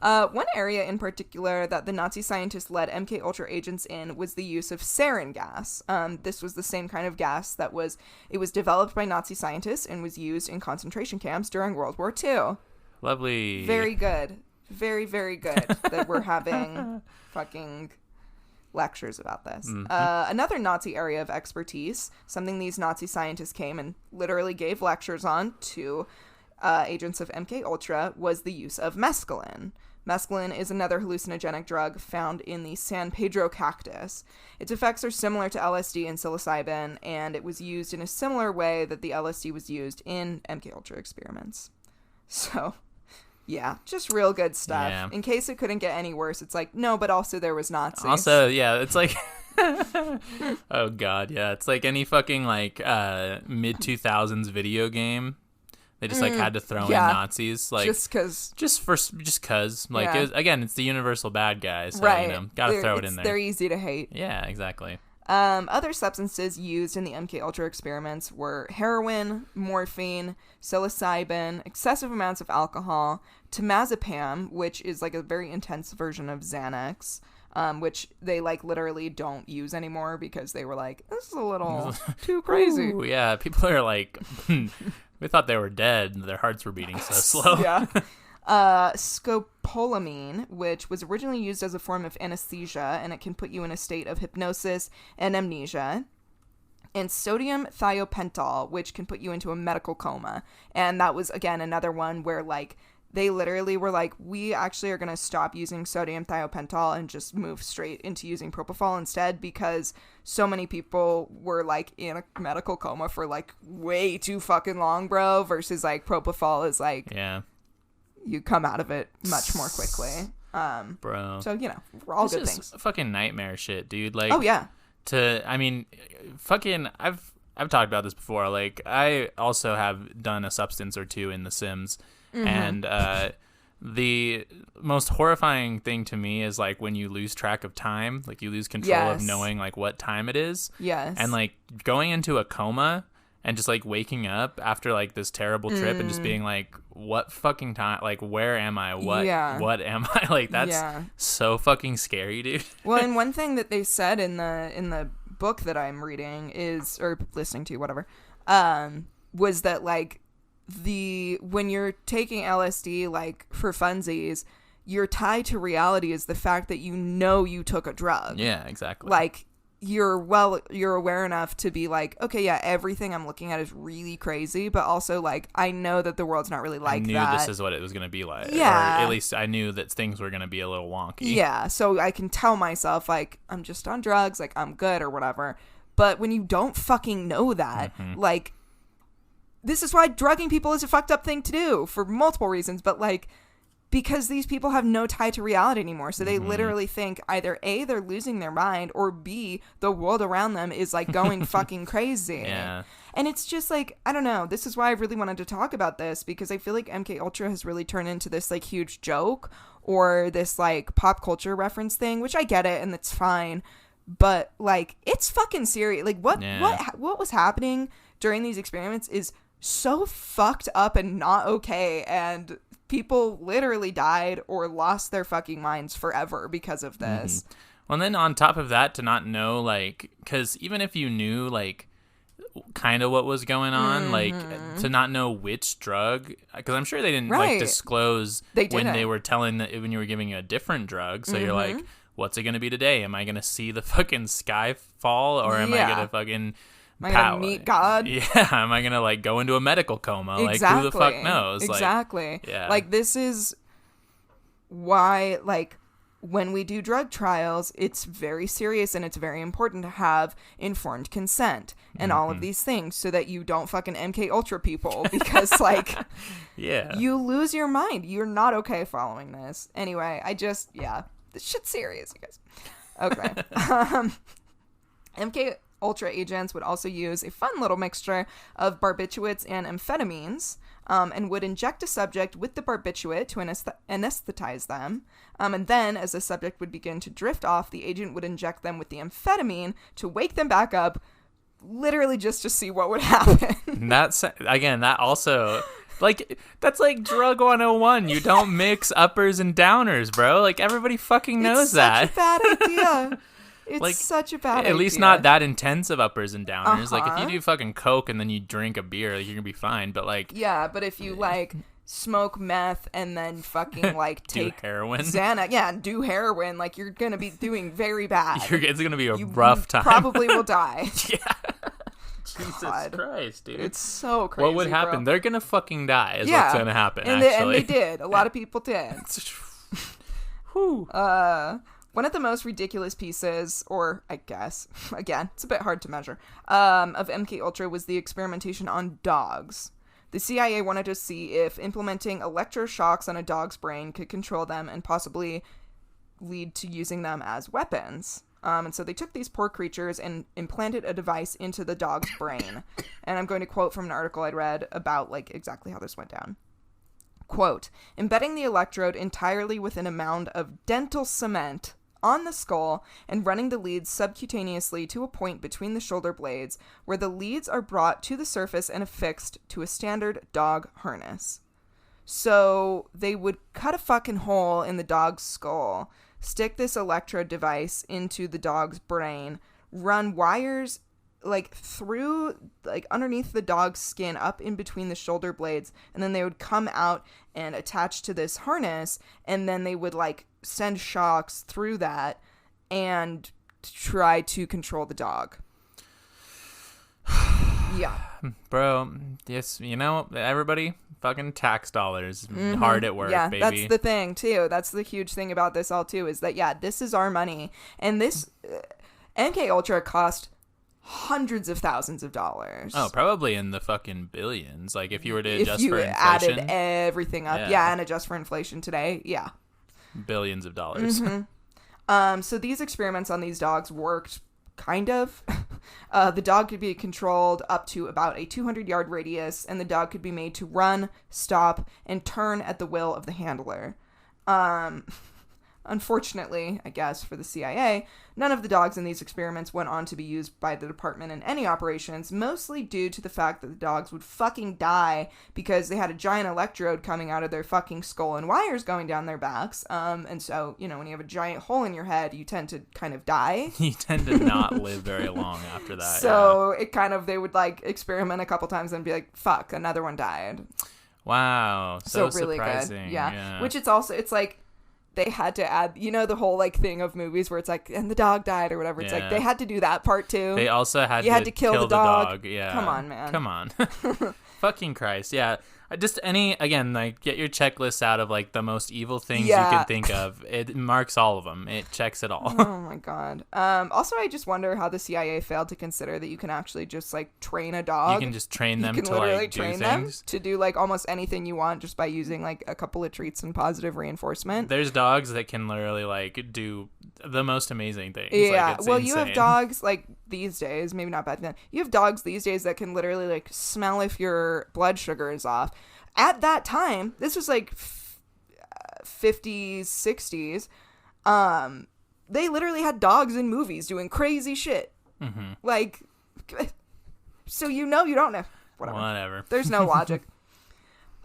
One area in particular that the Nazi scientists led MK Ultra agents in was the use of sarin gas. This was the same kind of gas that was developed by Nazi scientists and was used in concentration camps during World War II. Lovely. Very good. Very, very good that we're having fucking lectures about this. Another Nazi area of expertise, something these Nazi scientists came and literally gave lectures on to agents of MK Ultra was the use of mescaline. Mescaline is another hallucinogenic drug found in the San Pedro cactus. Its effects are similar to LSD and psilocybin, and it was used in a similar way that the LSD was used in MK Ultra experiments. So, yeah, just real good stuff. Yeah. In case it couldn't get any worse, it's like, no, but also there was Nazis. Also, yeah, it's like... oh, God, yeah. It's like any fucking, like, mid-2000s video game. They just, like, had to throw in Nazis. Like, just cause. Like, Yeah. it was, again, it's the universal bad guys. So, Right. you know, gotta throw it in there. They're easy to hate. Yeah, exactly. Other substances used in the MK Ultra experiments were heroin, morphine, psilocybin, excessive amounts of alcohol, temazepam, which is like a very intense version of Xanax, which they like literally don't use anymore because they were like, this is a little too crazy. Ooh, yeah, people are like, we thought they were dead. Their hearts were beating so slow. Yeah. Scopolamine, which was originally used as a form of anesthesia, and it can put you in a state of hypnosis and amnesia. And sodium thiopental, which can put you into a medical coma. And that was, again, another one where, like, they literally were like, we actually are going to stop using sodium thiopental and just move straight into using propofol instead, because so many people were, like, in a medical coma for, like, way too fucking long, bro, versus, like, propofol is, like... Yeah. You come out of it much more quickly. Bro. So, you know, all good This things. is fucking nightmare shit, dude. Like, Oh, yeah. I mean, fucking, I've talked about this before. Like, I also have done a substance or two in The Sims. Mm-hmm. And the most horrifying thing to me is, like, when you lose track of time. Like, you lose control of Yes. knowing, like, what time it is. Yes. And, like, going into a coma and just, like, waking up after, like, this terrible trip and just being like, what fucking time? Like, where am I? What am I? Like, that's so fucking scary, dude. Well, and one thing that they said in the book that I'm reading is, or listening to, whatever, was that, like, when you're taking LSD, like, for funsies, your tie to reality is the fact that you know you took a drug. Yeah, exactly. Like, you're aware enough to be like, okay, yeah, everything I'm looking at is really crazy, but also, like, I know that the world's not really like that. I knew this is what it was going to be like. Yeah. Or at least I knew that things were going to be a little wonky. Yeah, so I can tell myself, like, I'm just on drugs, like, I'm good or whatever. But when you don't fucking know that, like, this is why drugging people is a fucked up thing to do for multiple reasons, but, like, because these people have no tie to reality anymore. So they literally think either A, they're losing their mind, or B, the world around them is, like, going fucking crazy. Yeah. And it's just, like, I don't know. This is why I really wanted to talk about this, because I feel like MK Ultra has really turned into this, like, huge joke or this, like, pop culture reference thing, which I get it and it's fine. But, like, it's fucking serious. Like, what was happening during these experiments is so fucked up and not okay, and people literally died or lost their fucking minds forever because of this. Well, and then on top of that, to not know, like, because even if you knew, like, kind of what was going on, like, to not know which drug, because I'm sure they didn't like disclose when they were telling when you were giving a different drug. So you're like, what's it gonna be today? Am I gonna see the fucking sky fall, or am I gonna fucking am I gonna meet God? Yeah, am I gonna, like, go into a medical coma? Like, who the fuck knows? Exactly. Like, yeah. Like, this is why, like, when we do drug trials, it's very serious and it's very important to have informed consent and all of these things so that you don't fucking MK Ultra people, because, like, you lose your mind. You're not okay following this. Anyway, this shit's serious, you guys. Okay. MK Ultra agents would also use a fun little mixture of barbiturates and amphetamines, and would inject a subject with the barbiturate to anesthetize them. And then, as the subject would begin to drift off, the agent would inject them with the amphetamine to wake them back up, literally just to see what would happen. That also... Like, that's like drug 101. You don't mix uppers and downers, bro. Like, everybody fucking knows that. It's such a bad idea. It's like, such a bad idea. At least not that intense of uppers and downers. Like, if you do fucking coke and then you drink a beer, like, you're gonna be fine. But, like... Yeah, but if you, like, smoke meth and then fucking, like, take... do heroin? Xanax. Yeah, do heroin. Like, you're gonna be doing very bad. It's gonna be a rough time. Probably will die. Yeah. Jesus Christ, dude. It's so crazy. What would happen? Bro. They're gonna fucking die. Is what's gonna happen. And actually, they did. A lot of people did. Whew. One of the most ridiculous pieces, or I guess, again, it's a bit hard to measure, of MK Ultra was the experimentation on dogs. The CIA wanted to see if implementing electroshocks on a dog's brain could control them and possibly lead to using them as weapons. And so they took these poor creatures and implanted a device into the dog's brain. And I'm going to quote from an article I'd read about, like, exactly how this went down. Quote, embedding the electrode entirely within a mound of dental cement on the skull and running the leads subcutaneously to a point between the shoulder blades where the leads are brought to the surface and affixed to a standard dog harness. So they would cut a fucking hole in the dog's skull, stick this electrode device into the dog's brain, run wires like through, like underneath the dog's skin up in between the shoulder blades, and then they would come out and attach to this harness, and then they would like send shocks through that and try to control the dog. Yeah. Bro, yes, you know, everybody, fucking tax dollars hard at work, yeah, baby. That's the thing, too. That's the huge thing about this all, too, is that, yeah, this is our money. And this MK Ultra cost hundreds of thousands of dollars. Oh, probably in the fucking billions. Like, if you were to adjust for inflation. Added everything up, and adjust for inflation today, yeah. Billions of dollars. Mm-hmm. So these experiments on these dogs worked, kind of. The dog could be controlled up to about a 200-yard radius, and the dog could be made to run, stop, and turn at the will of the handler. Unfortunately, I guess, for the CIA, none of the dogs in these experiments went on to be used by the department in any operations, mostly due to the fact that the dogs would fucking die because they had a giant electrode coming out of their fucking skull and wires going down their backs. And so, you know, when you have a giant hole in your head, you tend to kind of die. You tend to not live very long after that. So it kind of, they would like experiment a couple times and be like, fuck, another one died. Wow. So really surprising. Good. Yeah. Which it's also, it's like, they had to add, you know, the whole like thing of movies where it's like, and the dog died or whatever. It's like they had to do that part too. They also had to kill the dog. Yeah. Come on, man. Come on. Fucking Christ. Yeah. Just again, like, get your checklist out of like the most evil things you can think of. It marks all of them. It checks it all. Oh my God. Also, I just wonder how the CIA failed to consider that you can actually just like train a dog. You can just train them to literally like train do them things. to do like almost anything you want just by using like a couple of treats and positive reinforcement. There's dogs that can literally like do the most amazing things. Yeah. Like, it's well, insane. you have dogs like these days, maybe not back then. You have dogs these days that can literally like smell if your blood sugar is off. At that time, this was like 50s, 60s. They literally had dogs in movies doing crazy shit. Mm-hmm. Like, so you know you don't know. Whatever. There's no logic.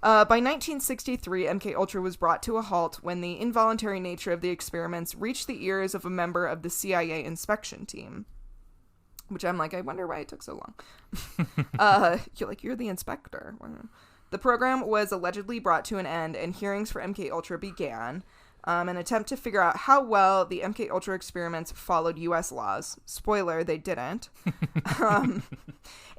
By 1963, MK Ultra was brought to a halt when the involuntary nature of the experiments reached the ears of a member of the CIA inspection team. Which I'm like, I wonder why it took so long. You're the inspector. The program was allegedly brought to an end, and hearings for MK Ultra began. An attempt to figure out how well the MK Ultra experiments followed U.S. laws. Spoiler, they didn't.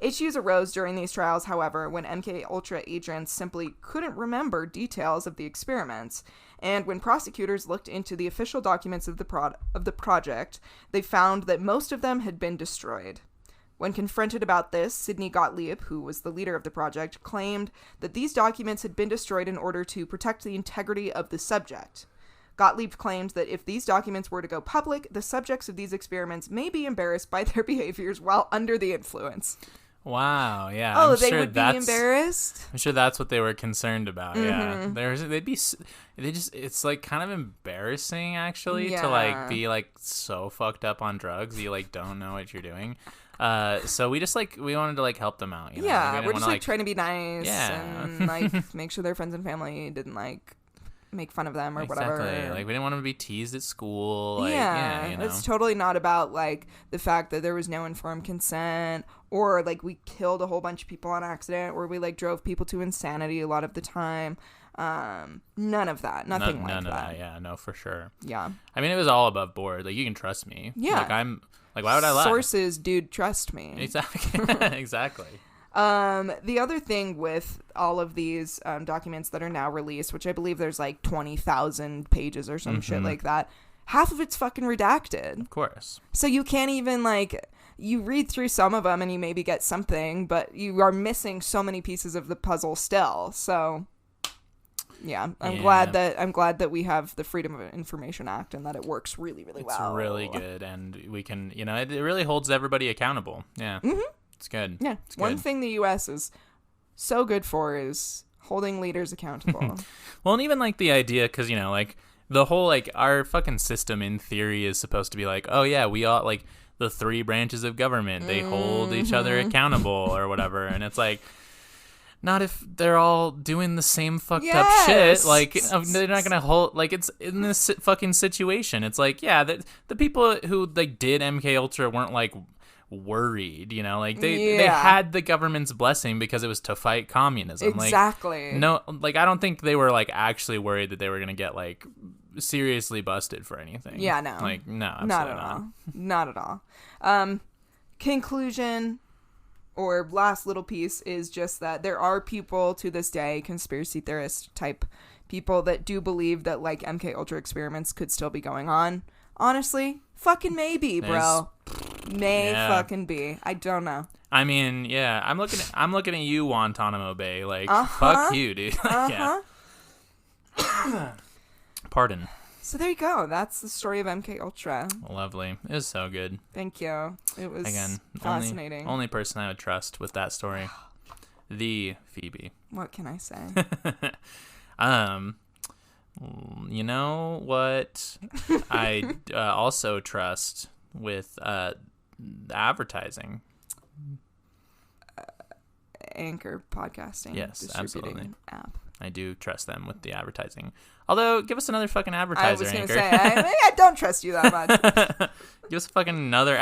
Issues arose during these trials, however, when MK Ultra agents simply couldn't remember details of the experiments. And when prosecutors looked into the official documents of the project, they found that most of them had been destroyed. When confronted about this, Sidney Gottlieb, who was the leader of the project, claimed that these documents had been destroyed in order to protect the integrity of the subject. Gottlieb claimed that if these documents were to go public, the subjects of these experiments may be embarrassed by their behaviors while under the influence. Wow, yeah. Oh, they would be embarrassed? I'm sure that's what they were concerned about, yeah. It's like kind of embarrassing, actually, to like be like so fucked up on drugs you like don't know what you're doing. So we wanted to like help them out. You know? Yeah, we're just like trying to be nice and like make sure their friends and family didn't like make fun of them or whatever. Like we didn't want them to be teased at school. Like, you know. It's totally not about like the fact that there was no informed consent or like we killed a whole bunch of people on accident or we like drove people to insanity a lot of the time. None of that. None like that. Yeah, no, for sure. Yeah. I mean, it was all above board. Like, you can trust me. Yeah. Like, Like, why would I lie? Sources, dude, trust me. Exactly. Exactly. The other thing with all of these documents that are now released, which I believe there's like 20,000 pages or some shit like that, half of it's fucking redacted. Of course. So you can't even like, you read through some of them and you maybe get something, but you are missing so many pieces of the puzzle still. So yeah, I'm glad that we have the Freedom of Information Act and that it works really, really well. It's really good, and we can, it really holds everybody accountable. Yeah. Mm-hmm. It's good. Yeah. It's One good. thing the U.S. is so good for is holding leaders accountable. Well, and even like the idea, because, like the whole, like our fucking system in theory is supposed to be like, oh yeah, we all like the 3 branches of government, they hold each other accountable or whatever. And it's like, not if they're all doing the same fucked up shit. Like, they're not gonna hold, like, it's in this fucking situation. It's like, yeah, the people who like did MK Ultra weren't like worried, like they had the government's blessing because it was to fight communism. Exactly. Like, no, like I don't think they were like actually worried that they were gonna get like seriously busted for anything. Yeah, no, like no, absolutely not at all. Conclusion or last little piece is just that there are people to this day, conspiracy theorist type people, that do believe that like MK Ultra experiments could still be going on. Honestly, fucking maybe, bro. Fucking be. I don't know. I mean, yeah, I'm looking at you, Guantanamo Bay. Like, fuck you, dude. Yeah. Pardon. So there you go. That's the story of MK Ultra. Lovely. It was so good. Thank you. It was fascinating. Only person I would trust with that story. The Phoebe. What can I say? You know what I also trust with advertising? Anchor podcasting. Yes, absolutely. App. I do trust them with the advertising. Although, give us another fucking advertiser, I was going to Anchor. say, I don't trust you that much. Give us fucking another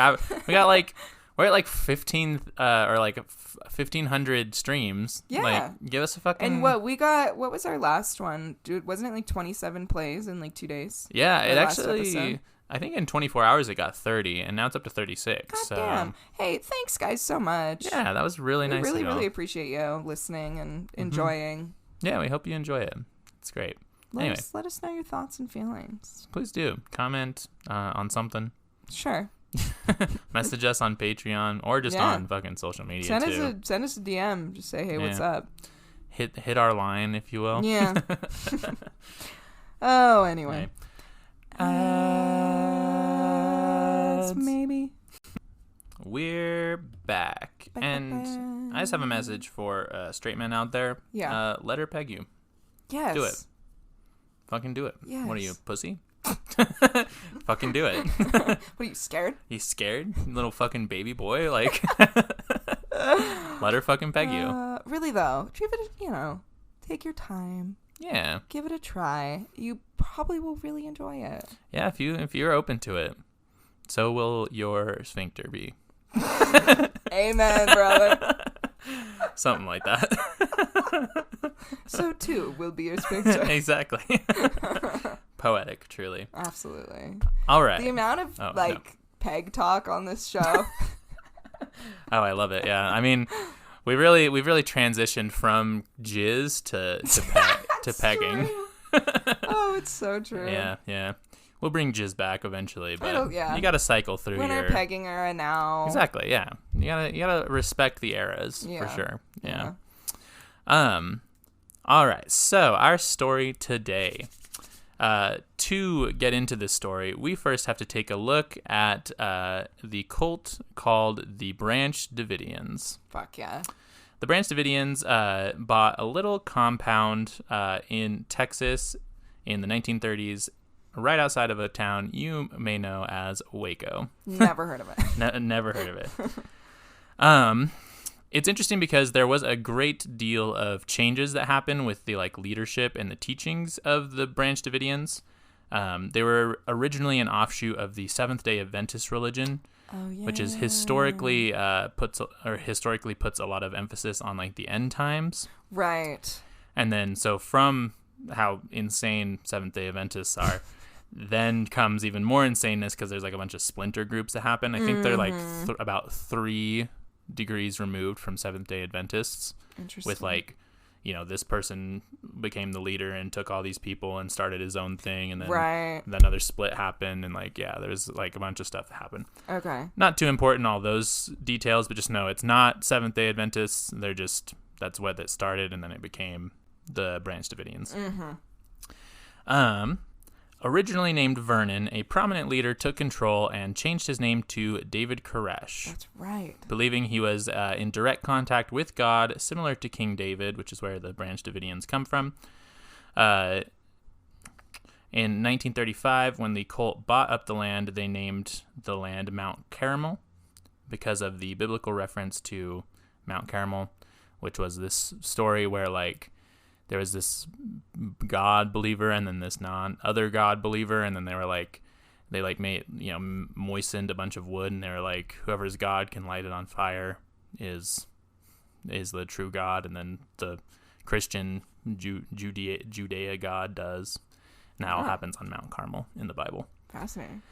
we're at like 15 or like 1,500 streams. Yeah. Like, give us a fucking... And what was our last one? Dude, wasn't it like 27 plays in like 2 days? Yeah, it actually... Episode? I think in 24 hours it got 30, and now it's up to 36. God damn. Hey, thanks guys so much. Yeah, that was really nice. We really appreciate you listening and enjoying. Yeah, we hope you enjoy it. It's great. Let us know your thoughts and feelings. Please do. Comment on something. Sure. Message us on Patreon or just on fucking social media Send us a DM. Just say, hey, what's up? Hit our line, if you will. Yeah. Oh, anyway. Maybe. We're back. And I just have a message for straight men out there. Yeah. Let her peg you. Yes. Do it. Fucking do it. Yes. What are you, pussy? Fucking do it. What, are you scared? You scared? Little fucking baby boy? Like, let her fucking peg you. Really, though. Give it, take your time. Yeah. Give it a try. You probably will really enjoy it. Yeah, if you're open to it, so will your sphincter be. Amen, brother. Something like that. So too will be your sphincter. Exactly. Poetic, truly. Absolutely. All right. The amount of peg talk on this show. Oh, I love it. Yeah. I mean, we've really transitioned from jizz to pegging. Oh, it's so true. Yeah. We'll bring jizz back eventually, but yeah. You got to cycle through We're in our pegging era now. Exactly. Yeah. You gotta respect the eras for sure. Yeah. All right. So our story today. To get into this story, we first have to take a look at the cult called the Branch Davidians. Fuck yeah. The Branch Davidians bought a little compound in Texas in the 1930s, right outside of a town you may know as Waco. Never heard of it. Never heard of it. It's interesting because there was a great deal of changes that happened with the leadership and the teachings of the Branch Davidians. They were originally an offshoot of the Seventh-day Adventist religion, which is historically puts a lot of emphasis on the end times. Right. And then so from how insane Seventh-day Adventists are, then comes even more insaneness because there's like a bunch of splinter groups that happen. I think they're like about 3 degrees removed from Seventh-day Adventists. Interesting. With like, this person became the leader and took all these people and started his own thing, and then another split happened, and like, there's like a bunch of stuff that happened. Okay. Not too important, all those details, but just know it's not Seventh-day Adventists. They're just, that's what it started, and then it became the Branch Davidians. Originally named Vernon, a prominent leader took control and changed his name to David Koresh. That's right. Believing he was in direct contact with God, similar to King David, which is where the Branch Davidians come from. In 1935, when the cult bought up the land, they named the land Mount Carmel because of the biblical reference to Mount Carmel, which was this story where like there was this God believer and then this other God believer, and then they made, moistened a bunch of wood, and they were like, whoever's God can light it on fire is the true God, and then the Christian Judea God does. Now it happens on Mount Carmel in the Bible. Fascinating.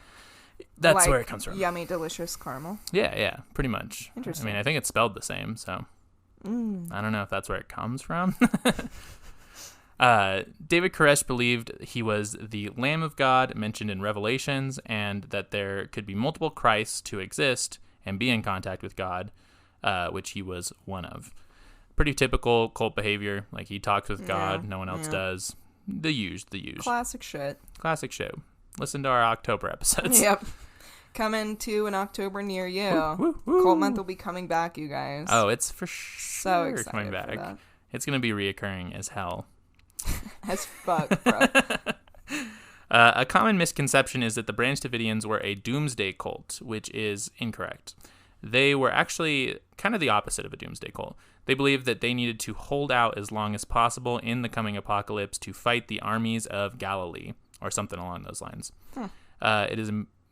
That's like where it comes from. Yummy, delicious caramel. Yeah, pretty much. Interesting. I mean, I think it's spelled the same, so I don't know if that's where it comes from. David Koresh believed he was the Lamb of God mentioned in Revelations, and that there could be multiple Christs to exist and be in contact with God, which he was one of. Pretty typical cult behavior. Like, he talks with God, no one else does. The huge. Classic shit. Classic show. Listen to our October episodes. Yep. Coming to an October near you. Woo. Cult Month will be coming back, you guys. Oh, it's for sure so excited coming back. For that. It's going to be reoccurring as hell. As fuck, bro. A common misconception is that the Branch Davidians were a doomsday cult, which is incorrect. They were actually kind of the opposite of a doomsday cult. They believed that they needed to hold out as long as possible in the coming apocalypse to fight the armies of Galilee, or something along those lines.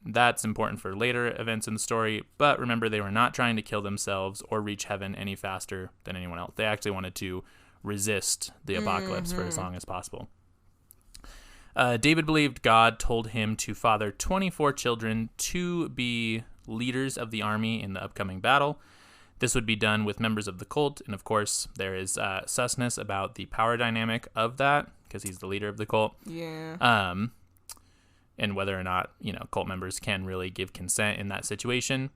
That's important for later events in the story, but remember, they were not trying to kill themselves or reach heaven any faster than anyone else. They actually wanted to resist the apocalypse for as long as possible. David believed God told him to father 24 children to be leaders of the army in the upcoming battle. This would be done with members of the cult, and of course, there is susness about the power dynamic of that, because he's the leader of the cult. Yeah. And whether or not, cult members can really give consent in that situation.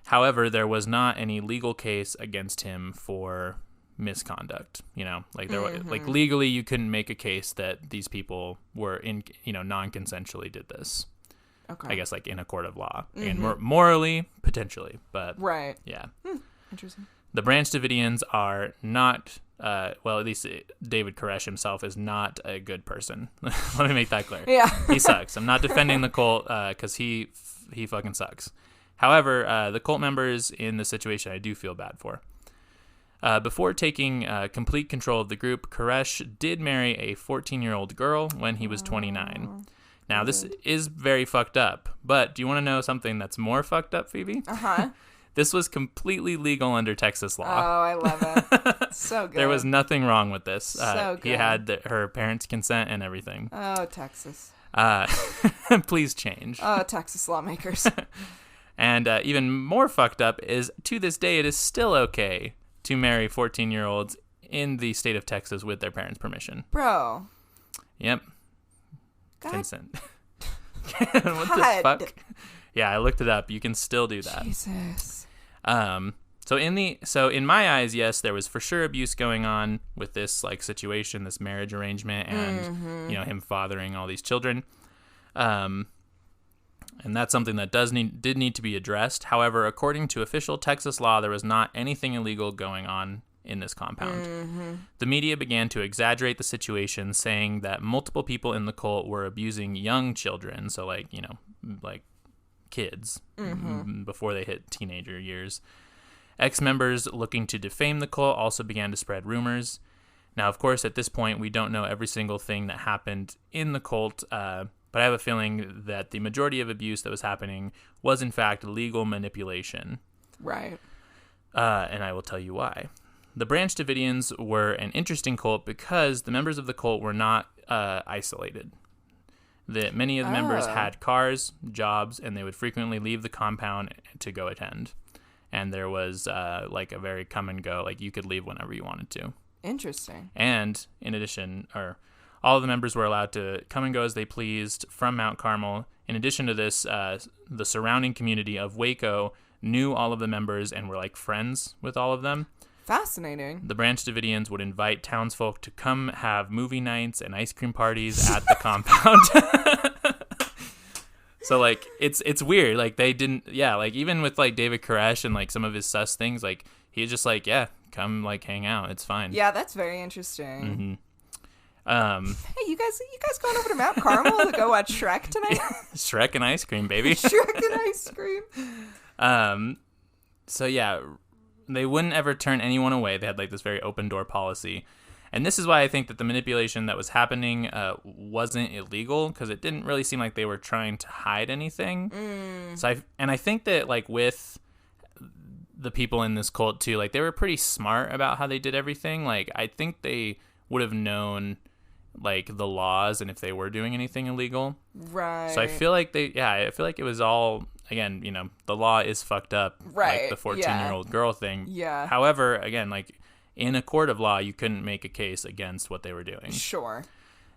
However, there was not any legal case against him for misconduct. Like legally you couldn't make a case that these people were non-consensually did this. Okay. I guess like in a court of law. And morally, potentially, but right. Yeah. Interesting. The Branch Davidians are not, at least David Koresh himself is not a good person. Let me make that clear. Yeah. He sucks. I'm not defending the cult because he fucking sucks. However, the cult members in this situation I do feel bad for. Before taking complete control of the group, Koresh did marry a 14-year-old girl when he was 29. Now, this is very fucked up, but do you want to know something that's more fucked up, Phoebe? Uh-huh. This was completely legal under Texas law. Oh, I love it. So good. There was nothing wrong with this. So good. He had her parents' consent and everything. Oh, Texas. Please change. Oh, Texas lawmakers. And even more fucked up is, to this day, it is still okay to marry 14-year-olds in the state of Texas with their parents' permission. Bro. Yep. God. Consent. What the fuck? Yeah, I looked it up. You can still do that. Jesus. So in my eyes, yes, there was for sure abuse going on with this like situation, this marriage arrangement, and him fathering all these children. And that's something that did need to be addressed. However, according to official Texas law, there was not anything illegal going on in this compound. The media began to exaggerate the situation, saying that multiple people in the cult were abusing young children, so like kids before they hit teenager years. Ex-members looking to defame the cult also began to spread rumors. Now, of course, at this point, we don't know every single thing that happened in the cult, but I have a feeling that the majority of abuse that was happening was, in fact, legal manipulation. Right. And I will tell you why. The Branch Davidians were an interesting cult because the members of the cult were not isolated. that many of the members had cars, jobs, and they would frequently leave the compound to go attend. And there was like a very come and go, like you could leave whenever you wanted to. Interesting. And in addition, all of the members were allowed to come and go as they pleased from Mount Carmel. In addition to this, the surrounding community of Waco knew all of the members and were like friends with all of them. Fascinating. The Branch Davidians would invite townsfolk to come have movie nights and ice cream parties at the compound. So like it's weird. Like they didn't, like even with like David Koresh and like some of his sus things, like he was just like, yeah, come like hang out. It's fine. Yeah, that's very interesting. Mm-hmm. Hey, you guys going over to Mount Carmel to go watch Shrek tonight? Shrek and ice cream, baby. Shrek and ice cream. So yeah, they wouldn't ever turn anyone away. They had like this very open door policy. And this is why I think that the manipulation that was happening wasn't illegal, because it didn't really seem like they were trying to hide anything. So I think that like with the people in this cult too, like they were pretty smart about how they did everything. Like I think they would have known like the laws and if they were doing anything illegal. Right. So I feel like I feel like it was all, again, you know, the law is fucked up. Right. Like the 14-year-old girl thing. Yeah. However, again, like in a court of law, you couldn't make a case against what they were doing. Sure.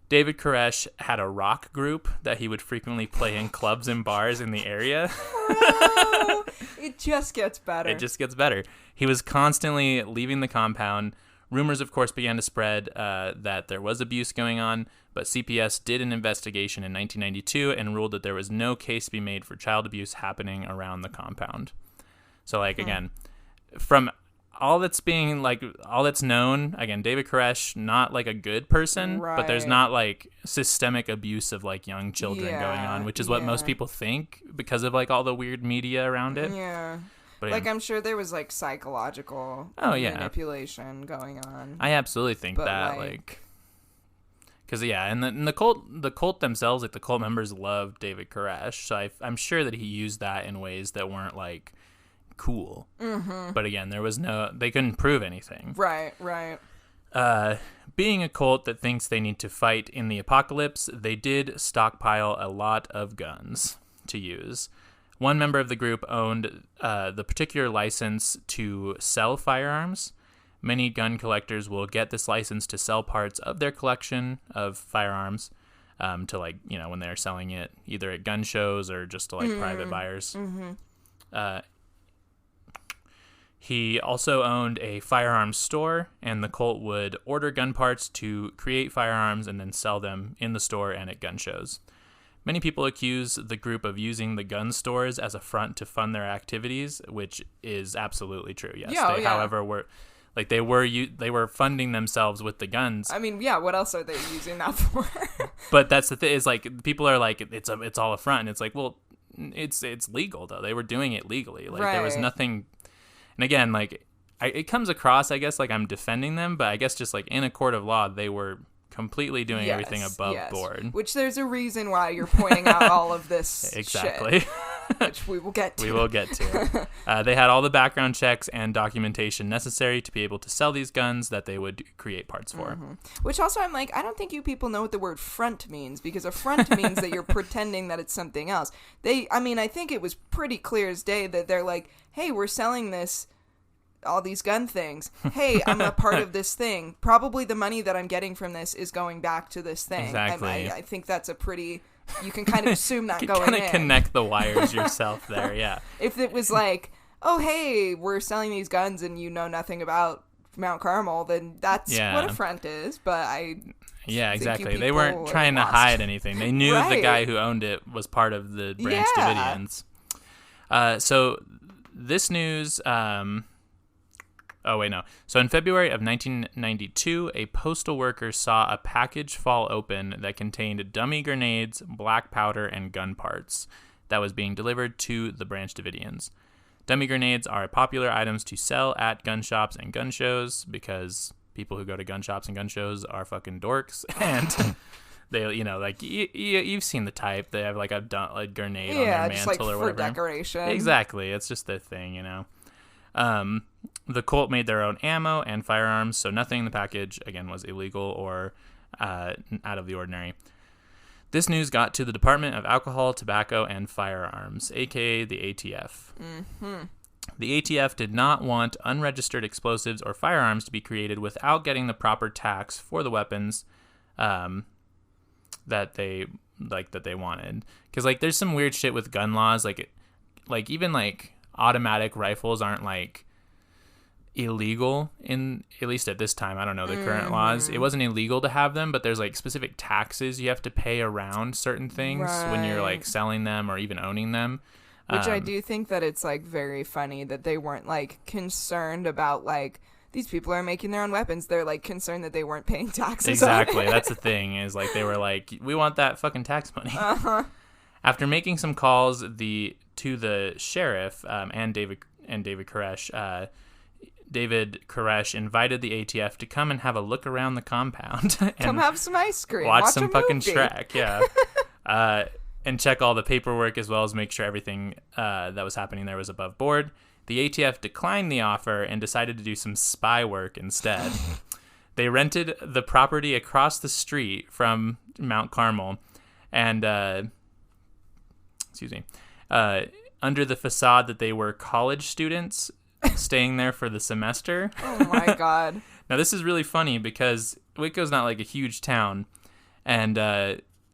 David Koresh had a rock group that he would frequently play in clubs and bars in the area. Bro, it just gets better. It just gets better. He was constantly leaving the compound. Rumors, of course, began to spread that there was abuse going on, but CPS did an investigation in 1992 and ruled that there was no case to be made for child abuse happening around the compound. So, like, again, from all that's known, again, David Koresh, not like a good person, but there's not like systemic abuse of like young children going on, which is what most people think because of like all the weird media around it. Yeah. But like, I'm sure there was like psychological manipulation going on. I absolutely think that, like, because and the cult themselves, like the cult members love David Koresh, so I'm sure that he used that in ways that weren't like cool. But again, they couldn't prove anything. Right. Being a cult that thinks they need to fight in the apocalypse, they did stockpile a lot of guns to use. One member of the group owned the particular license to sell firearms. Many gun collectors will get this license to sell parts of their collection of firearms to, like, you know, when they're selling it either at gun shows or just to like private buyers. He also owned a firearms store, and the cult would order gun parts to create firearms and then sell them in the store and at gun shows. Many people accuse the group of using the gun stores as a front to fund their activities, which is absolutely true. Yes, however, they were funding themselves with the guns. I mean, what else are they using that for? But that's the thing, is like people are like it's all a front, and it's like, well, it's legal though. They were doing it legally. Like there was nothing. And again, like it comes across, I guess, like I'm defending them, but I guess just like in a court of law, they were completely doing everything above board. Which there's a reason why you're pointing out all of this exactly. shit, which we will get to. We will get to. They had all the background checks and documentation necessary to be able to sell these guns that they would create parts for. Which also, I'm like, I don't think you people know what the word front means, because a front means that you're pretending that it's something else. I think it was pretty clear as day that they're like, hey, we're selling all these gun things. Hey, I'm a part of this thing. Probably the money that I'm getting from this is going back to this thing. Exactly. I think that's a pretty... You can kind of assume that going in. You kind of connect the wires yourself there, yeah. If it was like, oh, hey, we're selling these guns and you know nothing about Mount Carmel, then that's what a front is. But yeah, exactly. They weren't trying to hide anything. They knew the guy who owned it was part of the Branch Davidians. So this news... So in February of 1992, a postal worker saw a package fall open that contained dummy grenades, black powder, and gun parts that was being delivered to the Branch Davidians. Dummy grenades are popular items to sell at gun shops and gun shows because people who go to gun shops and gun shows are fucking dorks, and they, you know, like you've seen the type. They have like a grenade on their mantle like or whatever. For decoration. Exactly, it's just their thing, you know. The cult made their own ammo and firearms, so nothing in the package, again, was illegal or out of the ordinary. This news got to the Department of Alcohol, Tobacco, and Firearms, aka the ATF. Mm-hmm. The ATF did not want unregistered explosives or firearms to be created without getting the proper tax for the weapons that they wanted. Because like there's some weird shit with gun laws, like even like automatic rifles aren't like illegal in, at least at this time, I don't know the current laws. It wasn't illegal to have them, but there's like specific taxes you have to pay around certain things when you're like selling them or even owning them. Which I do think that it's like very funny that they weren't like concerned about like these people are making their own weapons. They're like concerned that they weren't paying taxes. Exactly. That's the thing, is like they were like, we want that fucking tax money. After making some calls to the sheriff and David Koresh, David Koresh invited the ATF to come and have a look around the compound. And come have some ice cream. Watch some a fucking movie. Shrek, yeah. And check all the paperwork as well as make sure everything that was happening there was above board. The ATF declined the offer and decided to do some spy work instead. They rented the property across the street from Mount Carmel and, under the facade that they were college students staying there for the semester. Oh my God. Now this is really funny because Waco's not like a huge town, and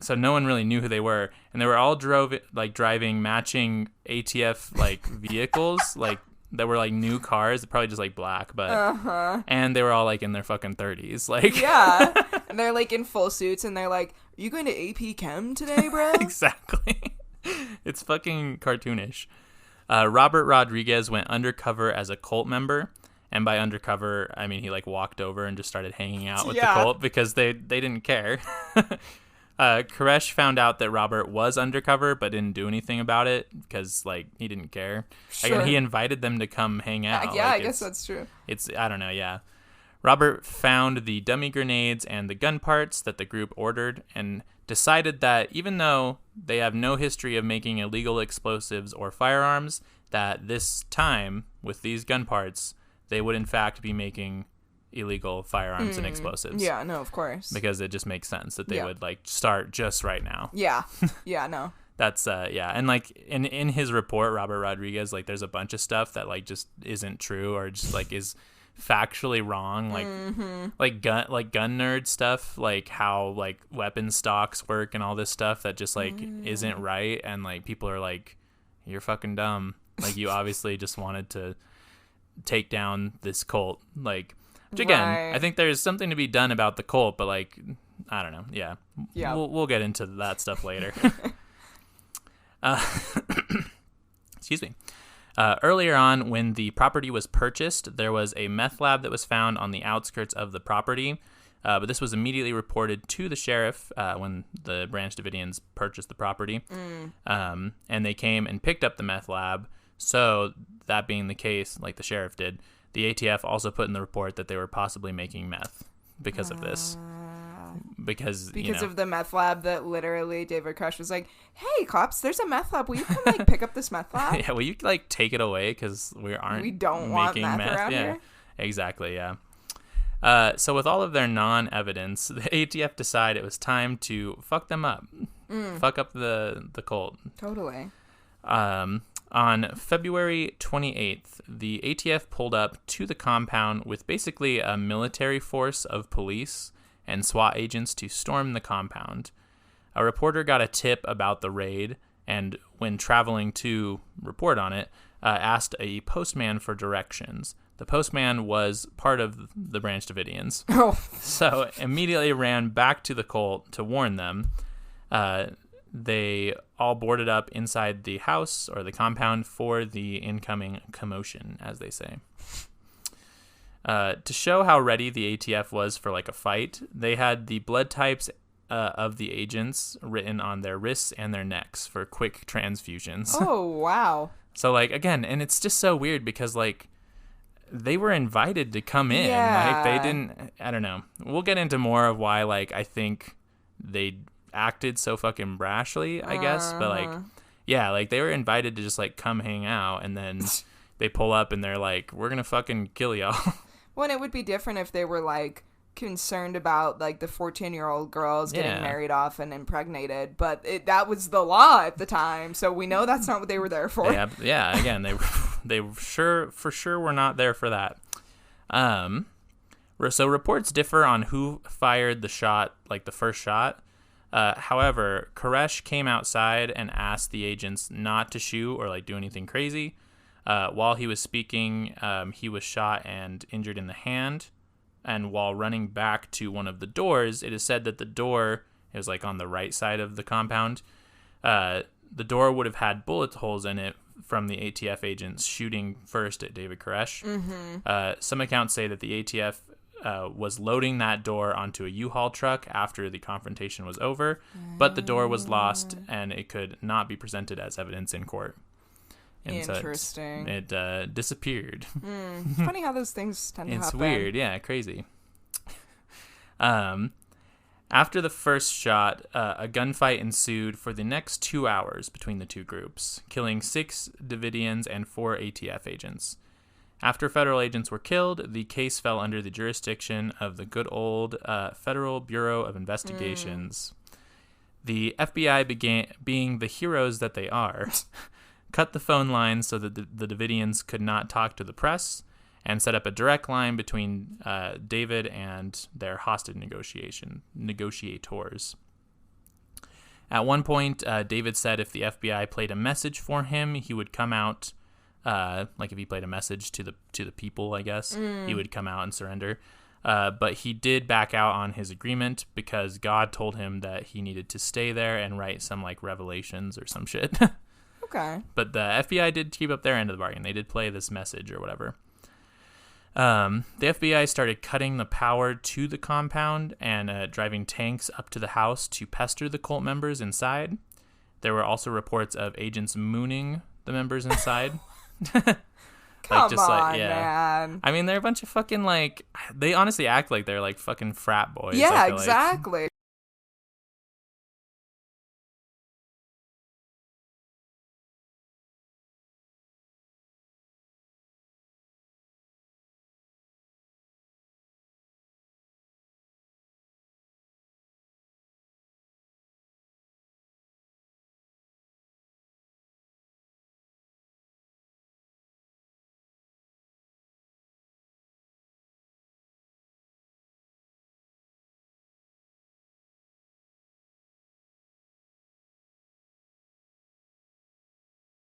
so no one really knew who they were, and they were all driving matching ATF like vehicles, like that were like new cars, probably just like black, but and they were all like in their fucking 30s, like yeah, and they're like in full suits, and they're like, "Are you going to AP Chem today, bro?" Exactly. It's fucking cartoonish. Robert Rodriguez went undercover as a cult member, and by undercover I mean he like walked over and just started hanging out with the cult because they didn't care. Koresh found out that Robert was undercover but didn't do anything about it because like he didn't care. Sure. Again, he invited them to come hang out. Yeah, like, I guess that's true. It's, I don't know, yeah. Robert found the dummy grenades and the gun parts that the group ordered and decided that even though they have no history of making illegal explosives or firearms, that this time with these gun parts they would in fact be making illegal firearms and explosives. Yeah, no, of course. Because it just makes sense that they would like start just right now. Yeah. Yeah, no. That's yeah, and like in his report, Robert Rodriguez, like there's a bunch of stuff that like just isn't true or just like is factually wrong, like gun nerd stuff, like how like weapon stocks work and all this stuff that just like isn't right, and like people are like, you're fucking dumb, like you obviously just wanted to take down this cult, like, which again, I think there's something to be done about the cult, but like I don't know, yeah. We'll get into that stuff later. Excuse me. Earlier on, when the property was purchased, there was a meth lab that was found on the outskirts of the property, but this was immediately reported to the sheriff when the Branch Davidians purchased the property, and they came and picked up the meth lab. So that being the case, like the sheriff did, the ATF also put in the report that they were possibly making meth because of this. Because of the meth lab that literally David Koresh was like, "Hey cops, there's a meth lab. Will you come like pick up this meth lab? Yeah, will you like take it away because we don't want making meth around here." Exactly, yeah. So with all of their non-evidence, the ATF decided it was time to fuck them up, fuck up the cult. Totally. On February 28th, the ATF pulled up to the compound with basically a military force of police and SWAT agents to storm the compound. A reporter got a tip about the raid, and when traveling to report on it, asked a postman for directions. The postman was part of the Branch Davidians. Oh. So immediately ran back to the cult to warn them. They all boarded up inside the house or the compound for the incoming commotion, as they say. To show how ready the ATF was for like a fight, they had the blood types of the agents written on their wrists and their necks for quick transfusions. Oh, wow. So like, again, and it's just so weird because like they were invited to come in. Yeah. Like they didn't, I don't know. We'll get into more of why like I think they acted so fucking brashly, I guess. But like, yeah, like they were invited to just like come hang out, and then they pull up and they're like, we're going to fucking kill y'all. Well, and it would be different if they were like concerned about like the 14-year-old girls getting Yeah. married off and impregnated, but that was the law at the time, so we know that's not what they were there for. Yeah. Again, they for sure were not there for that. So reports differ on who fired the shot, like the first shot. However, Koresh came outside and asked the agents not to shoot or like do anything crazy. While he was speaking, he was shot and injured in the hand. And while running back to one of the doors, it is said that the door is like on the right side of the compound. The door would have had bullet holes in it from the ATF agents shooting first at David Koresh. Some accounts say that the ATF was loading that door onto a U-Haul truck after the confrontation was over, but the door was lost and it could not be presented as evidence in court. And Interesting. So it disappeared. It's funny how those things tend to happen. It's weird, yeah, crazy. After the first shot, a gunfight ensued for the next 2 hours between the two groups, killing 6 Davidians and 4 ATF agents. After federal agents were killed, the case fell under the jurisdiction of the good old Federal Bureau of Investigations. The FBI, being the heroes that they are, cut the phone lines so that the Davidians could not talk to the press, and set up a direct line between David and their hostage negotiators. At one point, David said if the FBI played a message for him, he would come out. Like if he played a message to the people, I guess, he would come out and surrender. But he did back out on his agreement because God told him that he needed to stay there and write some like revelations or some shit. Okay. But the FBI did keep up their end of the bargain. They did play this message or whatever. The FBI started cutting the power to the compound and driving tanks up to the house to pester the cult members inside. There were also reports of agents mooning the members inside. Come on, man. I mean, they're a bunch of fucking like. They honestly act like they're like fucking frat boys. Yeah, I feel exactly. Like.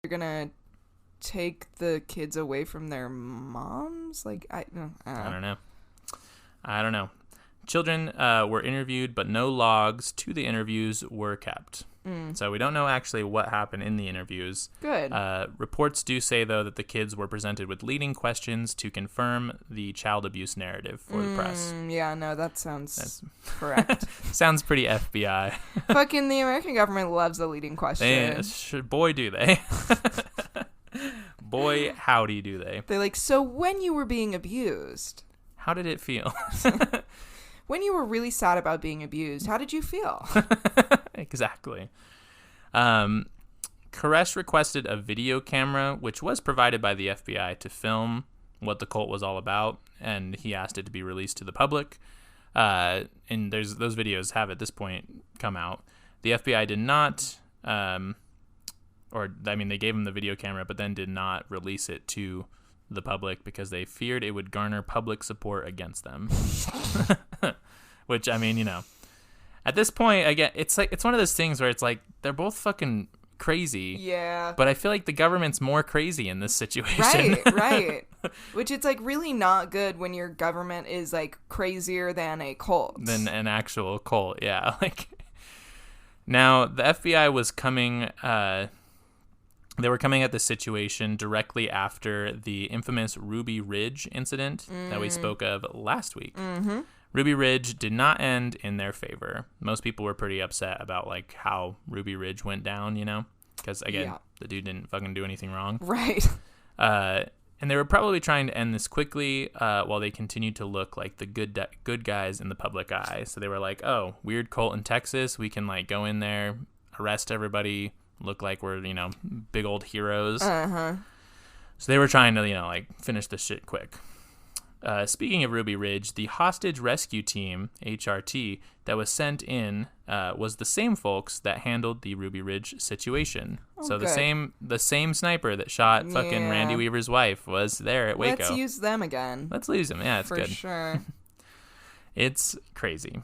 You're gonna take the kids away from their moms? Like, I don't know. Children were interviewed, but no logs to the interviews were kept. So we don't know actually what happened in the interviews. Good. Reports do say, though, that the kids were presented with leading questions to confirm the child abuse narrative for the press. Yeah, no, that sounds correct. Sounds pretty FBI. Fucking the American government loves a leading question. Boy, do they. Boy, howdy do they. They're like, so when you were being abused, how did it feel? When you were really sad about being abused, how did you feel? Exactly. Koresh requested a video camera, which was provided by the FBI to film what the cult was all about, and he asked it to be released to the public. And those videos have at this point come out. The FBI did not, they gave him the video camera, but then did not release it to the public because they feared it would garner public support against them. Which, I mean, at this point, again, it's one of those things where it's like they're both fucking crazy. Yeah. But I feel like the government's more crazy in this situation. Right. Which it's like really not good when your government is like crazier than a cult. Than an actual cult, yeah. Like, now the FBI was coming. They were coming at the situation directly after the infamous Ruby Ridge incident that we spoke of last week. Mm-hmm. Ruby Ridge did not end in their favor. Most people were pretty upset about like how Ruby Ridge went down, because again, the dude didn't fucking do anything wrong. Right. And they were probably trying to end this quickly while they continued to look like the good guys in the public eye. So they were like, oh, weird cult in Texas. We can like go in there, arrest everybody, look like we're, big old heroes. Uh-huh. So they were trying to, finish this shit quick. Speaking of Ruby Ridge, the hostage rescue team, HRT, that was sent in was the same folks that handled the Ruby Ridge situation. So good. the same sniper that shot fucking Randy Weaver's wife was there at Waco. Let's use them again. Let's use them. Yeah, it's good. For sure. It's crazy.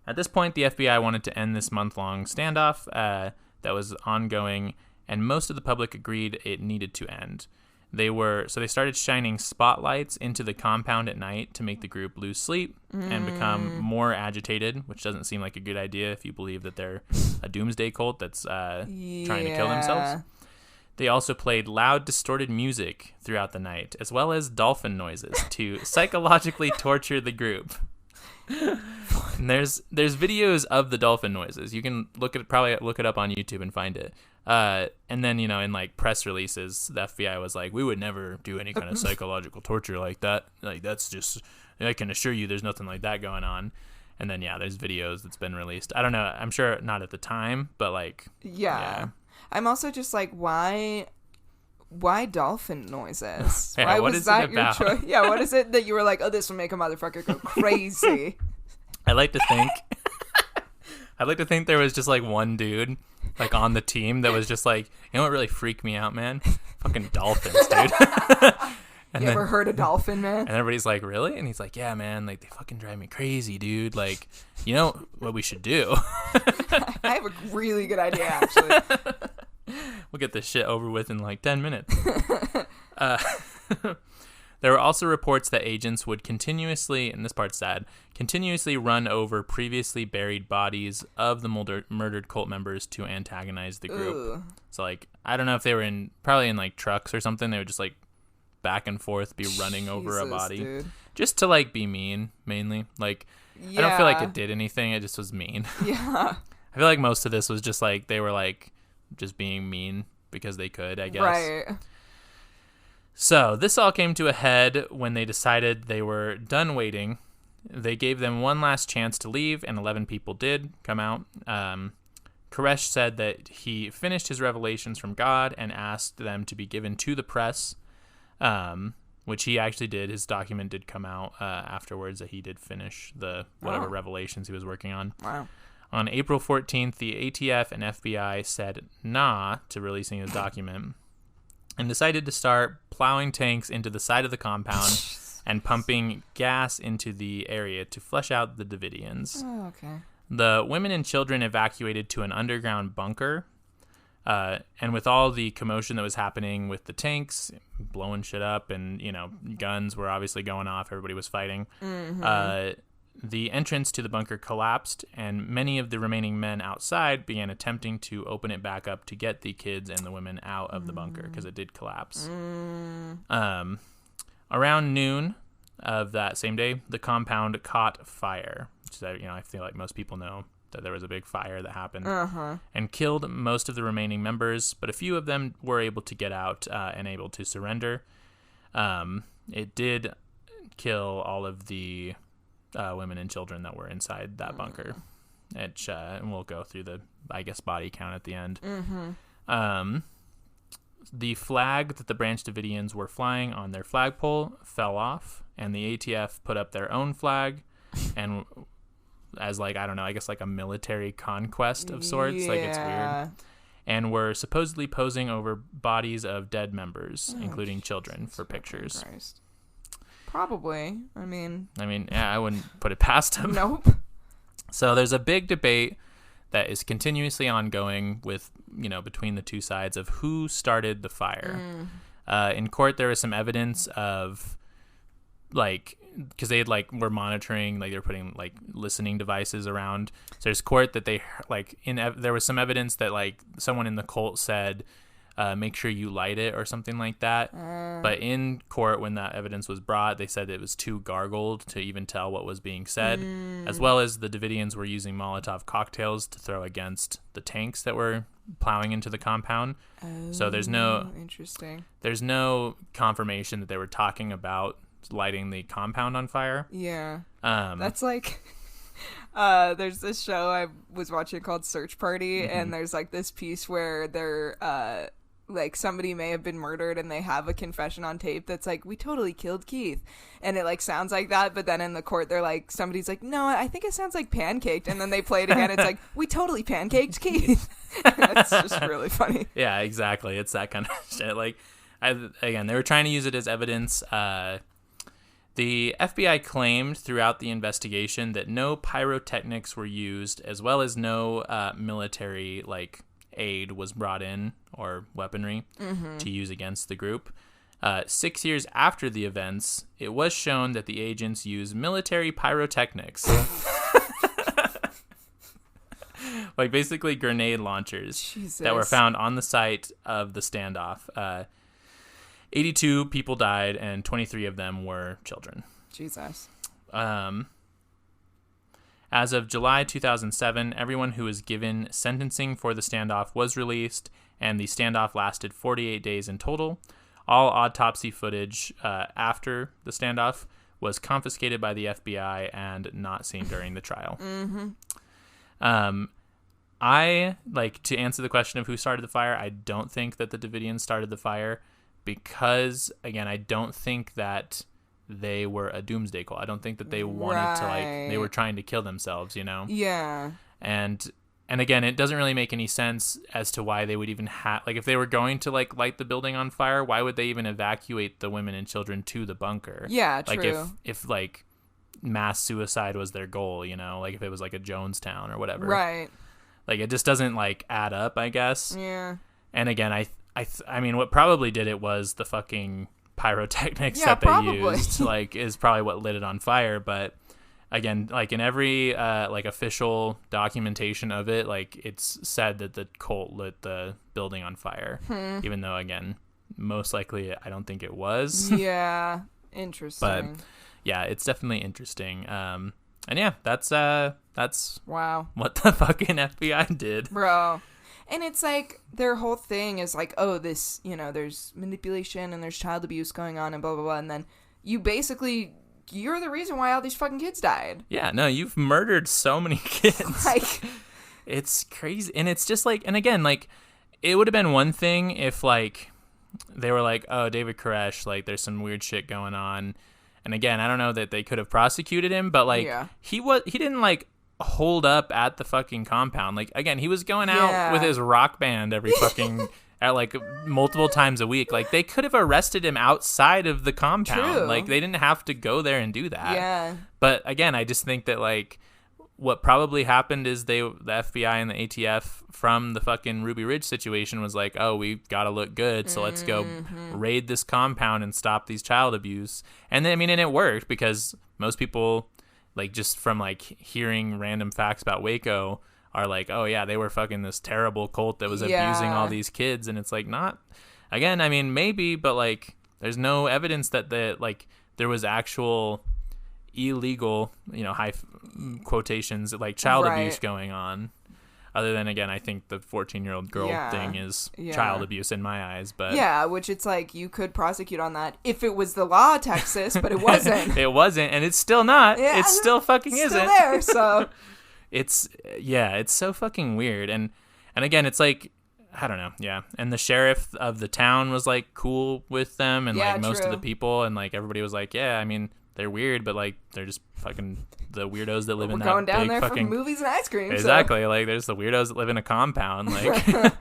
At this point, the FBI wanted to end this month-long standoff that was ongoing, and most of the public agreed it needed to end. They started shining spotlights into the compound at night to make the group lose sleep and become more agitated, which doesn't seem like a good idea if you believe that they're a doomsday cult that's trying to kill themselves. They also played loud, distorted music throughout the night, as well as dolphin noises to psychologically torture the group. And there's videos of the dolphin noises. You can probably look it up on YouTube and find it. And then, in like press releases, the FBI was like, we would never do any kind of psychological torture like that. Like, that's just, I can assure you there's nothing like that going on. And then, there's videos that's been released. I don't know. I'm sure not at the time, but like, yeah. I'm also just like, why dolphin noises? Yeah, why what was is that it your about? choice? Yeah, what is it that you were like, oh, this will make a motherfucker go crazy? I like to think there was just like one dude like on the team that was just like, you know what really freaked me out, man? Fucking dolphins, dude. You ever heard a dolphin, man? And everybody's like, really? And he's like, yeah, man, like they fucking drive me crazy, dude. Like, you know what we should do? I have a really good idea, actually. We'll get this shit over with in like 10 minutes. There were also reports that agents would continuously, and this part's sad, run over previously buried bodies of the murdered cult members to antagonize the group. Ooh. So, like, I don't know if they were probably in like trucks or something. They would just like back and forth be running over a body. Dude. Just to like be mean, mainly. Like, I don't feel like it did anything. It just was mean. Yeah. I feel like most of this was just like they were like just being mean because they could, I guess. Right. So this all came to a head when they decided they were done waiting. They gave them one last chance to leave, and 11 people did come out. Koresh said that he finished his revelations from God and asked them to be given to the press, which he actually did. His document did come out afterwards that he did finish the whatever revelations he was working on. Wow. On April 14th, the ATF and FBI said nah to releasing his document and decided to start plowing tanks into the side of the compound and pumping gas into the area to flush out the Davidians. Oh, okay. The women and children evacuated to an underground bunker. And with all the commotion that was happening with the tanks blowing shit up and, guns were obviously going off, everybody was fighting. Mm-hmm. The entrance to the bunker collapsed, and many of the remaining men outside began attempting to open it back up to get the kids and the women out of the bunker because it did collapse. Around noon of that same day, the compound caught fire, which is, I feel like most people know that there was a big fire that happened and killed most of the remaining members, but a few of them were able to get out and able to surrender. It did kill all of the women and children that were inside that bunker. And we'll go through the, body count at the end. The flag that the Branch Davidians were flying on their flagpole fell off, and the ATF put up their own flag, and as like, I don't know, I guess like a military conquest of sorts. Yeah. Like, it's weird. And were supposedly posing over bodies of dead members, including children, for pictures. Christ. Probably. I mean, yeah, I wouldn't put it past them. Nope. So there's a big debate that is continuously ongoing with, between the two sides of who started the fire. In court, there was some evidence of, like, because they were monitoring, like, they were putting like listening devices around. So there's court that they there was some evidence that like someone in the cult said, make sure you light it or something like that. But in court, when that evidence was brought, they said it was too gargled to even tell what was being said, as well as the Davidians were using Molotov cocktails to throw against the tanks that were plowing into the compound. So there's no confirmation that they were talking about lighting the compound on fire. Yeah. That's like... there's this show I was watching called Search Party, and there's like this piece where they're like somebody may have been murdered and they have a confession on tape that's like, we totally killed Keith, and it like sounds like that, but then in the court they're like, somebody's like, no, I think it sounds like pancaked, and then they play it again, it's like, we totally pancaked Keith. It's just really funny. Yeah, exactly. It's that kind of shit. Like, again, they were trying to use it as evidence. The FBI claimed throughout the investigation that no pyrotechnics were used, as well as no military like aid was brought in or weaponry to use against the group. 6 years after the events, it was shown that the agents used military pyrotechnics. Like basically grenade launchers that were found on the site of the standoff. 82 people died, and 23 of them were children. Jesus. As of July 2007, everyone who was given sentencing for the standoff was released, and the standoff lasted 48 days in total. All autopsy footage after the standoff was confiscated by the FBI and not seen during the trial. I, like, to answer the question of who started the fire, I don't think that the Davidians started the fire because, again, I don't think that they were a doomsday cult. I don't think that they wanted to, like, they were trying to kill themselves, you know? Yeah. And again, it doesn't really make any sense as to why they would even have, like, if they were going to, like, light the building on fire, why would they even evacuate the women and children to the bunker? Yeah, like, true. if like, mass suicide was their goal, you know? Like, if it was, like, a Jonestown or whatever. Right. Like, it just doesn't, like, add up, I guess. Yeah. And again, I mean, what probably did it was the fucking pyrotechnics Yeah, that they probably. used, like, is probably what lit it on fire. But again, like, in every like official documentation of it, like, it's said that the cult lit the building on fire, even though, again, most likely I don't think it was. Yeah, interesting. But yeah, it's definitely interesting. And yeah, that's wow, what the fucking FBI did, bro. And it's like their whole thing is like, oh, this, you know, there's manipulation and there's child abuse going on and blah, blah, blah. And then you're the reason why all these fucking kids died. Yeah, no, you've murdered so many kids. Like, it's crazy. And it's just like, and again, like, it would have been one thing if, like, they were like, oh, David Koresh, like, there's some weird shit going on. And again, I don't know that they could have prosecuted him, but, like, he didn't, like, hold up at the fucking compound. Like, again, he was going out with his rock band every fucking at like multiple times a week. Like, they could have arrested him outside of the compound. True. Like, they didn't have to go there and do that. Yeah. But again, I just think that, like, what probably happened is the FBI and the ATF from the fucking Ruby Ridge situation was like, oh, we gotta look good, so let's go raid this compound and stop these child abuse. And then, I mean, and it worked because most people, like, just from, like, hearing random facts about Waco are like, oh yeah, they were fucking this terrible cult that was abusing all these kids. And it's like, not, again, I mean, maybe, but, like, there's no evidence that there was actual illegal, you know, high quotations, like, child abuse going on. Other than, again, I think the 14-year-old girl thing is child abuse in my eyes. But yeah, which it's like you could prosecute on that if it was the law, Texas, but it wasn't. It wasn't, and it's still not. Yeah, it still fucking isn't. Still there, so it's so fucking weird. And again, it's like, I don't know, yeah. And the sheriff of the town was, like, cool with them, and like most of the people, and, like, everybody was like, yeah, I mean, they're weird, but, like, they're just fucking the weirdos that live in that going down big there fucking for movies and ice cream. Exactly. So. Like, there's the weirdos that live in a compound, like.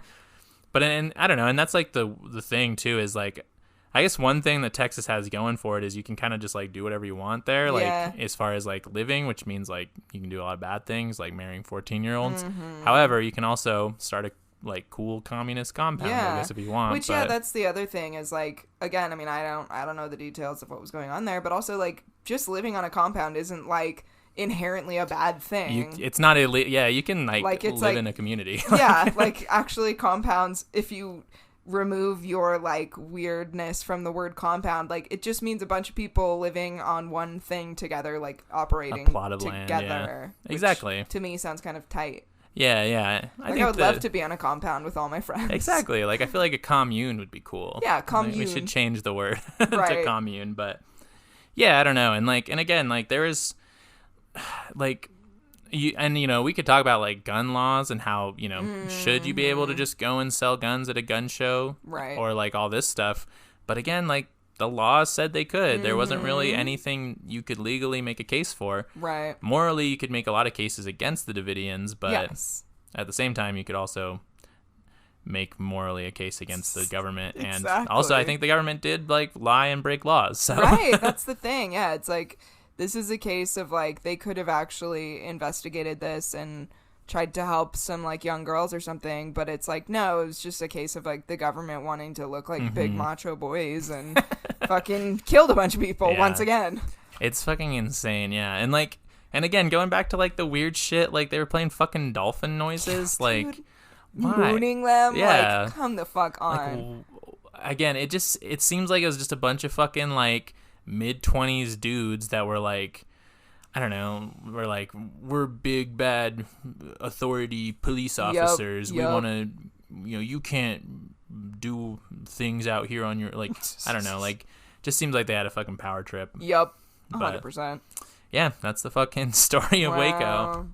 But I don't know, and that's, like, the thing too is, like, I guess one thing that Texas has going for it is you can kind of just, like, do whatever you want there, like, as far as, like, living, which means, like, you can do a lot of bad things, like marrying 14-year-olds. However, you can also start a, like, cool communist compound, I guess, if you want. Which, that's the other thing is, like, again, I mean, I don't know the details of what was going on there, but also, like, just living on a compound isn't, like, inherently a bad thing. It's not you can, like it's live in a community. Yeah, like, actually compounds, if you remove your, like, weirdness from the word compound, like, it just means a bunch of people living on one thing together, like, operating a plot of together. Land, exactly. To me sounds kind of tight. Yeah. I would love to be on a compound with all my friends. Exactly. Like, I feel like a commune would be cool. Yeah, commune. We should change the word right. to commune, but yeah, I don't know. And, like, and again, like, there is, like, we could talk about like gun laws and how, should you be able to just go and sell guns at a gun show, right? Or like all this stuff. But again, like the laws said they could. There wasn't really anything you could legally make a case for. Right. Morally, you could make a lot of cases against the Davidians, but yes. At the same time, you could also make morally a case against the government. Exactly. And also, I think the government did like lie and break laws. So. Right. That's the thing. Yeah. It's like, this is a case of like, they could have actually investigated this and tried to help some like young girls or something, but it's like, no, it was just a case of like the government wanting to look like big macho boys and fucking killed a bunch of people once again. It's fucking insane. Yeah. And again, going back to like the weird shit, like they were playing fucking dolphin noises, yeah, like dude. why? Mooning them. Yeah. Like, come the fuck on. Like, again, it seems like it was just a bunch of fucking like mid-20s dudes that were like, I don't know, we're big bad authority police officers. Yep. We want to, you can't do things out here on your, like, I don't know, like, just seems like they had a fucking power trip. Yep. 100%. But, yeah, that's the fucking story of wow. Waco.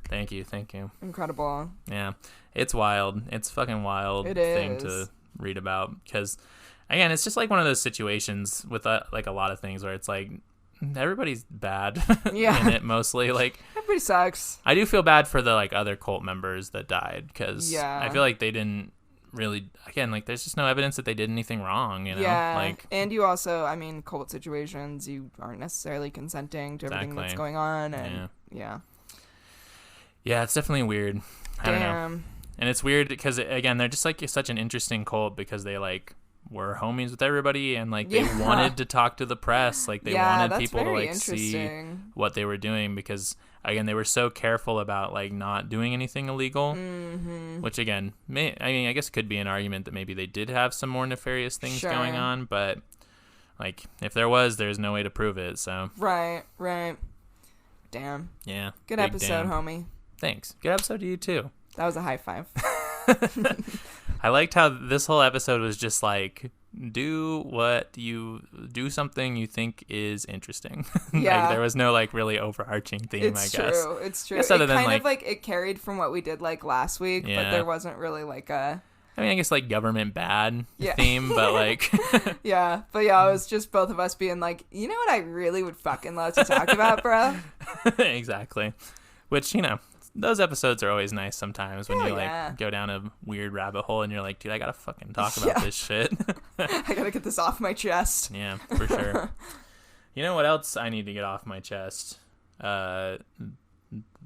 Thank you. Incredible. Yeah, it's wild. It's fucking wild thing to read about, because, again, it's just like one of those situations with like a lot of things where it's like everybody's bad in it mostly. Like everybody sucks. I do feel bad for the like other cult members that died, because I feel like they didn't really, again, like there's just no evidence that they did anything wrong, like, and you also, I mean, cult situations, you aren't necessarily consenting to everything that's going on, and yeah, it's definitely weird. I don't know. And it's weird because, again, they're just like such an interesting cult, because they like were homies with everybody, and like they wanted to talk to the press, like they wanted people to like see what they were doing, because again, they were so careful about like not doing anything illegal, which again, I guess could be an argument that maybe they did have some more nefarious things going on, but like if there was, there's no way to prove it. So right. Damn. Yeah. Good episode, homie. Thanks. Good episode to you too. That was a high five. I liked how this whole episode was just like, do something you think is interesting. Yeah. Like, there was no like really overarching theme, I guess. It's true. It kind of like it carried from what we did like last week, but there wasn't really like a... I mean, I guess like government bad theme, but like... yeah, but it was just both of us being like, you know what I really would fucking love to talk about, bro? Exactly. Which, those episodes are always nice sometimes when you like go down a weird rabbit hole and you're like, dude, I gotta fucking talk about this shit. I gotta get this off my chest. Yeah, for sure. You know what else I need to get off my chest? Our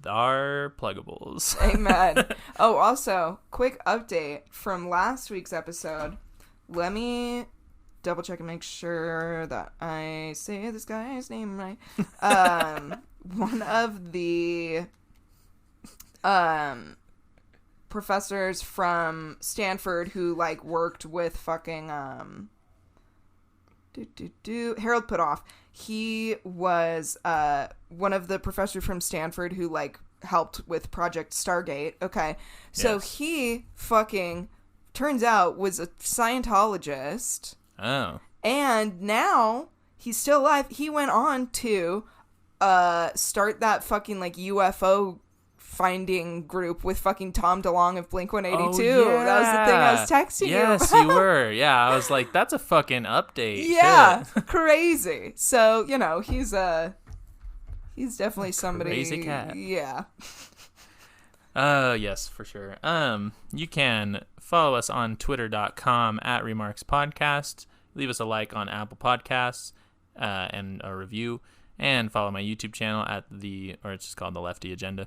pluggables. Amen. Oh, also, quick update from last week's episode. Let me double check and make sure that I say this guy's name right. One of the professors from Stanford who like worked with fucking Harold Putoff. He was one of the professors from Stanford who like helped with Project Stargate. Okay. So he fucking turns out was a Scientologist. Oh. And now he's still alive. He went on to start that fucking like UFO finding group with fucking Tom DeLonge of Blink-182. Yeah. That was the thing I was texting you about. Yes, you were. Yeah, I was like, that's a fucking update. Yeah, crazy. So, he's definitely somebody. Crazy cat. Yeah. Yes, for sure. You can follow us on twitter.com @RemarksPodcast. Leave us a like on Apple Podcasts and a review. And follow my YouTube channel it's just called The Lefty Agenda.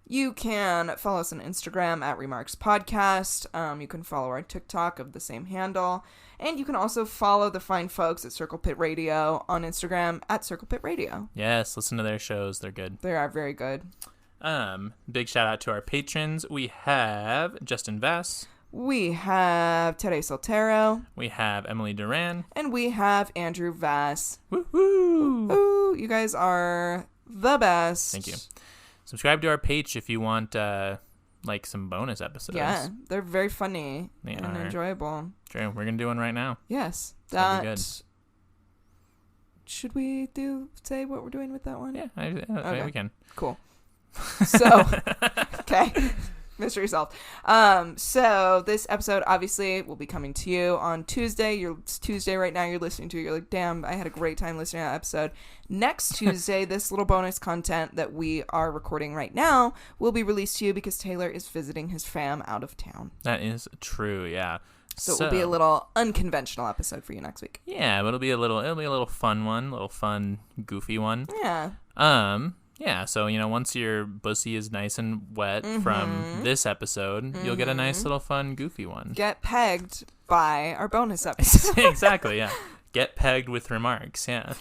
You can follow us on Instagram @RemarksPodcast. You can follow our TikTok of the same handle. And you can also follow the fine folks at Circle Pit Radio on Instagram @CirclePitRadio. Yes, listen to their shows. They're good. They are very good. Big shout out to our patrons. We have Justin Vess. We have Tere Soltero. We have Emily Duran. And we have Andrew Vass. Woo-hoo! Woo! You guys are the best. Thank you. Subscribe to our page if you want some bonus episodes. Yeah, they're very funny and enjoyable. True. We're going to do one right now. Yes. That'd be good. Should we say what we're doing with that one? Yeah, okay. We can. Cool. So, okay. Mystery solved. So this episode obviously will be coming to you on Tuesday. It's Tuesday right now. You're listening to it. You're like, damn, I had a great time listening to that episode. Next Tuesday, this little bonus content that we are recording right now will be released to you because Taylor is visiting his fam out of town. That is true. Yeah. So it will be a little unconventional episode for you next week. Yeah, but it'll be a little fun one, a little fun, goofy one. Yeah. Yeah, so, once your bussy is nice and wet from this episode, you'll get a nice little fun, goofy one. Get pegged by our bonus episode. Exactly, yeah. Get pegged with remarks, yeah.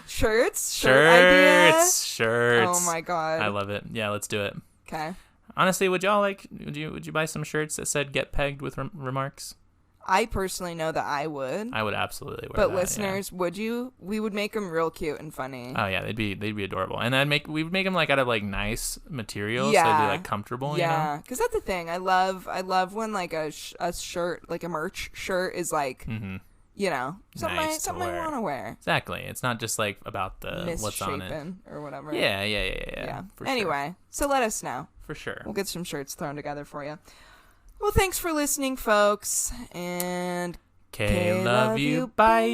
Shirts? Shirts. Shirts. Oh my God. I love it. Yeah, let's do it. Okay. Honestly, would you buy some shirts that said get pegged with remarks? I personally know that I would. I would absolutely wear but that. Listeners, yeah. Would you? We would make them real cute and funny. Oh yeah, they'd be adorable, and we would make them like out of like nice materials, yeah, so they'd be like comfortable. Yeah, because that's the thing. I love when like a shirt, like a merch shirt, is like, something nice I want to wear. Exactly. It's not just like about the what's on it or whatever. Yeah. Anyway, so let us know. For sure. We'll get some shirts thrown together for you. Well, thanks for listening, folks, and Love you. Bye.